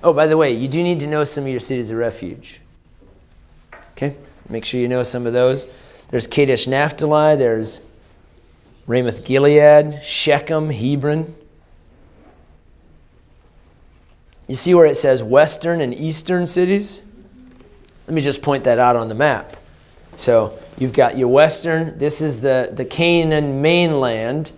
Oh, by the way, you do need to know some of your cities of refuge. Okay, make sure you know some of those. There's Kadesh Naphtali, there's Ramoth Gilead, Shechem, Hebron. You see where it says western and eastern cities? Let me just point that out on the map. So you've got your western. This is the Canaan mainland,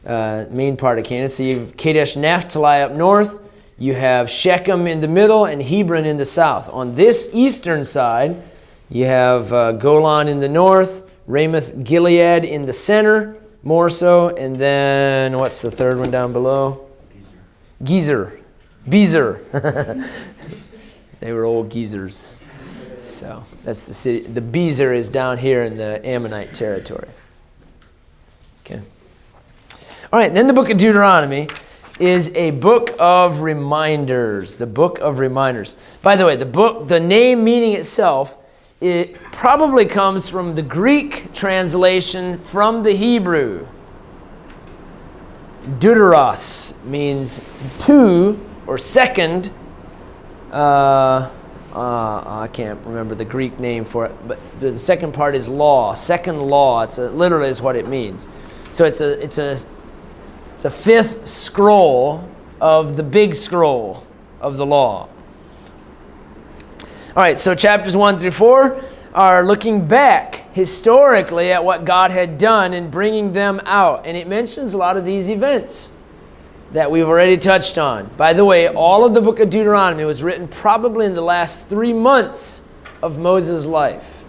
main part of Canaan. So you have Kadesh Naphtali up north. You have Shechem in the middle and Hebron in the south. On this eastern side, you have Golan in the north, Ramoth Gilead in the center, more so. And then what's the third one down below? Gezer. Bezer. They were old geezers. So that's the city. The Bezer is down here in the Ammonite territory. Okay. All right, then the book of Deuteronomy is a book of reminders. The book of reminders. By the way, the name meaning itself, it probably comes from the Greek translation from the Hebrew. Deuteros means two or second. I can't remember the Greek name for it, but the second part is law. Second law. Literally is what it means. So it's a fifth scroll of the big scroll of the law. All right, so chapters 1 through 4 are looking back historically at what God had done in bringing them out. And it mentions a lot of these events that we've already touched on. By the way, all of the book of Deuteronomy was written probably in the last 3 months of Moses' life.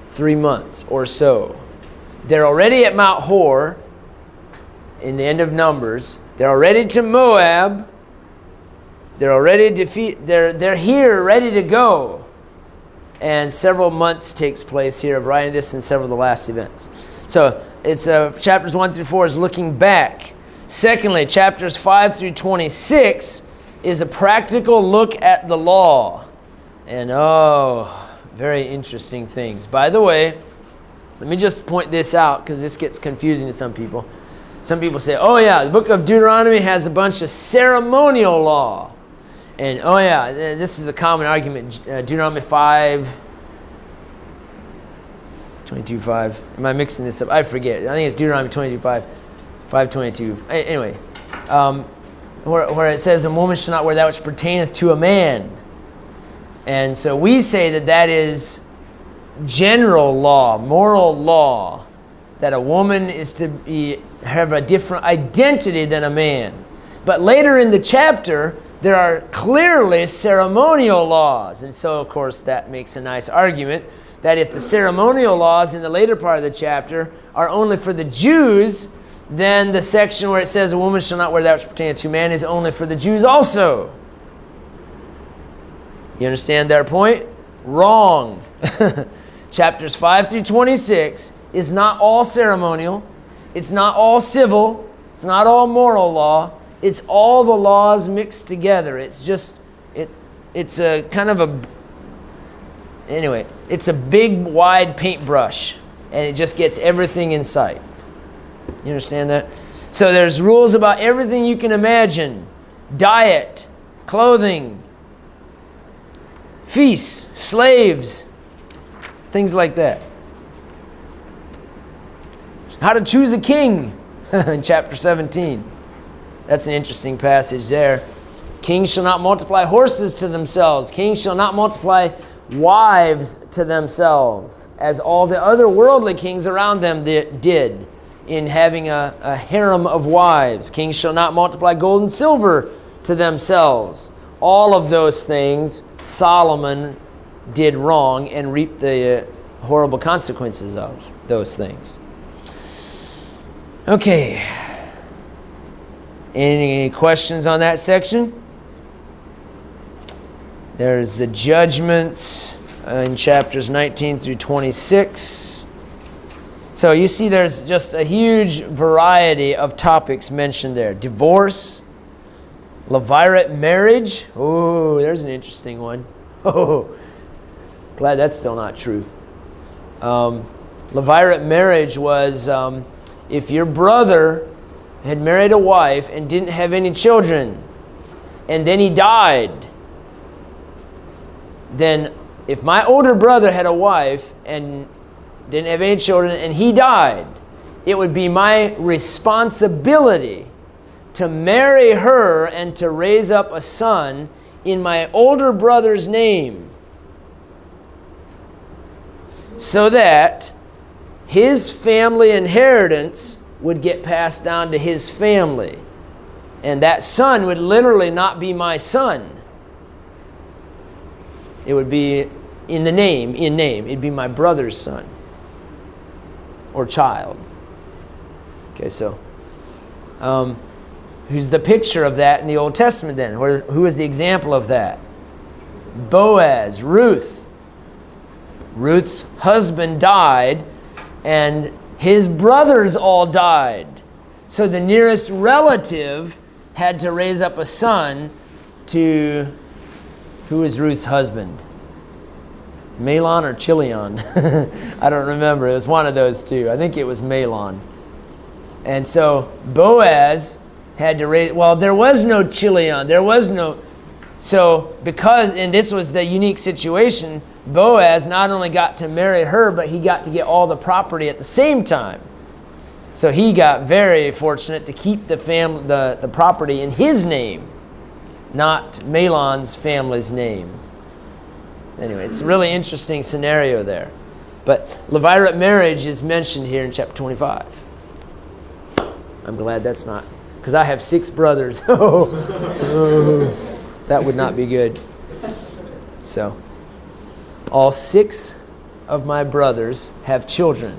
3 months or so. They're already at Mount Hor in the end of Numbers. They're already to Moab. They're already they're here ready to go. and several months takes place here of writing this and several of the last events. So it's chapters 1 through 4 is looking back. Secondly, chapters 5 through 26 is a practical look at the law. And very interesting things. By the way, let me just point this out because this gets confusing to some people. Some people say, oh yeah, the book of Deuteronomy has a bunch of ceremonial law. And oh yeah, this is a common argument. Deuteronomy 22:5. Am I mixing this up? I forget. I think it's Deuteronomy 22:5, 5:22. Anyway, where it says a woman shall not wear that which pertaineth to a man. And so we say that is general law, moral law, that a woman is to have a different identity than a man. But later in the chapter, there are clearly ceremonial laws. And so, of course, that makes a nice argument that if the ceremonial laws in the later part of the chapter are only for the Jews, then the section where it says a woman shall not wear that which pertains to man is only for the Jews also. You understand their point? Wrong. Chapters 5 through 26 is not all ceremonial. It's not all civil. It's not all moral law. It's all the laws mixed together. It's just, it's a kind of a, anyway, it's a big, wide paintbrush, and it just gets everything in sight. You understand that? So there's rules about everything you can imagine. Diet, clothing, feasts, slaves, things like that. How to choose a king in chapter 17. That's an interesting passage there. Kings shall not multiply horses to themselves. Kings shall not multiply wives to themselves, as all the other worldly kings around them did in having a harem of wives. Kings shall not multiply gold and silver to themselves. All of those things Solomon did wrong and reaped the horrible consequences of those things. Okay. Any questions on that section? There's the judgments in chapters 19 through 26. So you see there's just a huge variety of topics mentioned there. Divorce, levirate marriage. Oh, there's an interesting one. Oh, glad that's still not true. Levirate marriage was if your brother had married a wife and didn't have any children, and then he died, then if my older brother had a wife and didn't have any children and he died, it would be my responsibility to marry her and to raise up a son in my older brother's name, so that his family inheritance would get passed down to his family. And that son would literally not be my son. It would be in name. It'd be my brother's son or child. Okay, so who's the picture of that in the Old Testament then? Who is the example of that? Boaz, Ruth. Ruth's husband died, and his brothers all died. So the nearest relative had to raise up a son to, who is Ruth's husband? Mahlon or Chilion? I don't remember. It was one of those two. I think it was Mahlon. And so Boaz had to raise, well, there was no Chilion. There was no, so because, and this was the unique situation, Boaz not only got to marry her, but he got to get all the property at the same time. So he got very fortunate to keep the property in his name, not Mahlon's family's name. Anyway, it's a really interesting scenario there. But levirate marriage is mentioned here in chapter 25. I'm glad that's not, because I have 6 brothers. That would not be good. So, all 6 of my brothers have children.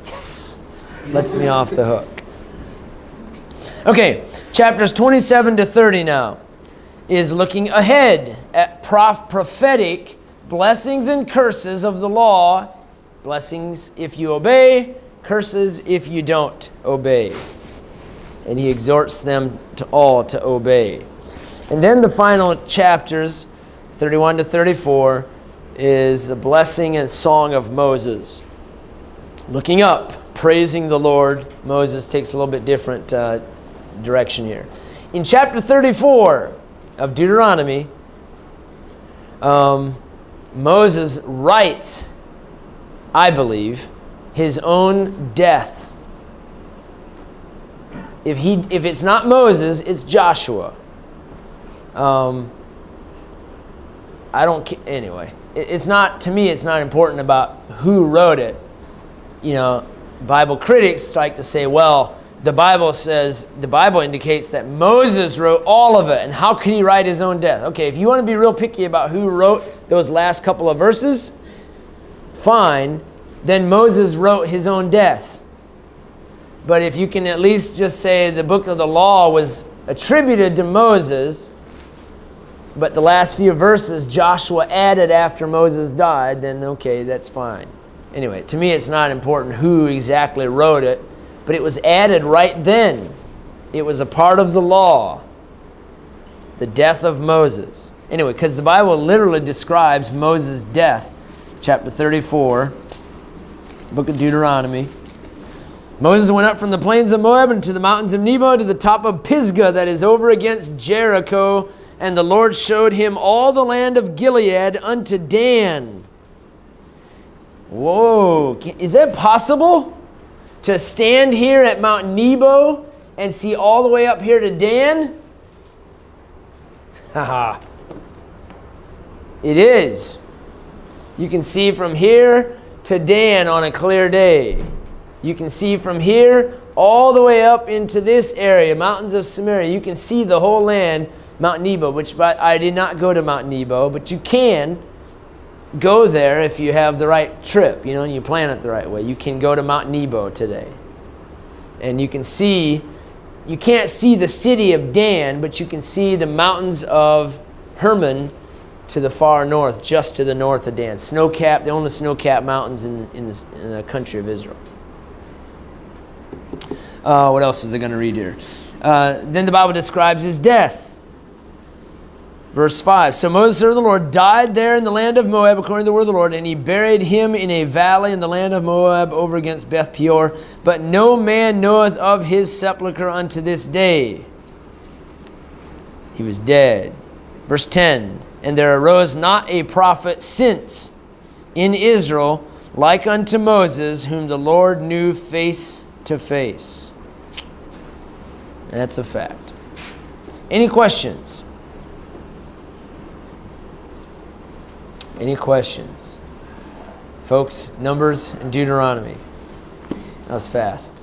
Yes, lets me off the hook. Okay, chapters 27 to 30 now is looking ahead at prophetic blessings and curses of the law. Blessings if you obey, curses if you don't obey. And he exhorts them all to obey. And then the final chapters, 31 to 34, is the blessing and song of Moses. Looking up, praising the Lord. Moses takes a little bit different direction here. In chapter 34 of Deuteronomy, Moses writes, I believe, his own death. If it's not Moses, it's Joshua. Anyway, it's not, to me, it's not important about who wrote it. You know, Bible critics like to say, well, the Bible indicates that Moses wrote all of it, and how could he write his own death? Okay, if you want to be real picky about who wrote those last couple of verses, fine, then Moses wrote his own death. But if you can at least just say the book of the law was attributed to Moses, but the last few verses Joshua added after Moses died, then okay, that's fine. Anyway, to me it's not important who exactly wrote it, but it was added right then. It was a part of the law. The death of Moses. Anyway, because the Bible literally describes Moses' death. Chapter 34, book of Deuteronomy. Moses went up from the plains of Moab into the mountains of Nebo to the top of Pisgah that is over against Jericho. And the Lord showed him all the land of Gilead unto Dan. Whoa, is that possible? To stand here at Mount Nebo and see all the way up here to Dan? Haha. It is. You can see from here to Dan on a clear day. You can see from here all the way up into this area, mountains of Samaria. You can see the whole land, Mount Nebo, which I did not go to Mount Nebo, but you can go there if you have the right trip, and you plan it the right way. You can go to Mount Nebo today. And you can see, you can't see the city of Dan, but you can see the mountains of Hermon to the far north, just to the north of Dan. Snow-capped, the only snow-capped mountains in the country of Israel. What else is I going to read here? Then the Bible describes his death. Verse 5, so Moses, servant of the Lord, died there in the land of Moab according to the word of the Lord, and he buried him in a valley in the land of Moab over against Beth Peor. But no man knoweth of his sepulchre unto this day. He was dead. Verse 10, and there arose not a prophet since in Israel like unto Moses, whom the Lord knew face to face. That's a fact. Any questions? Any questions? Folks, Numbers and Deuteronomy. That was fast.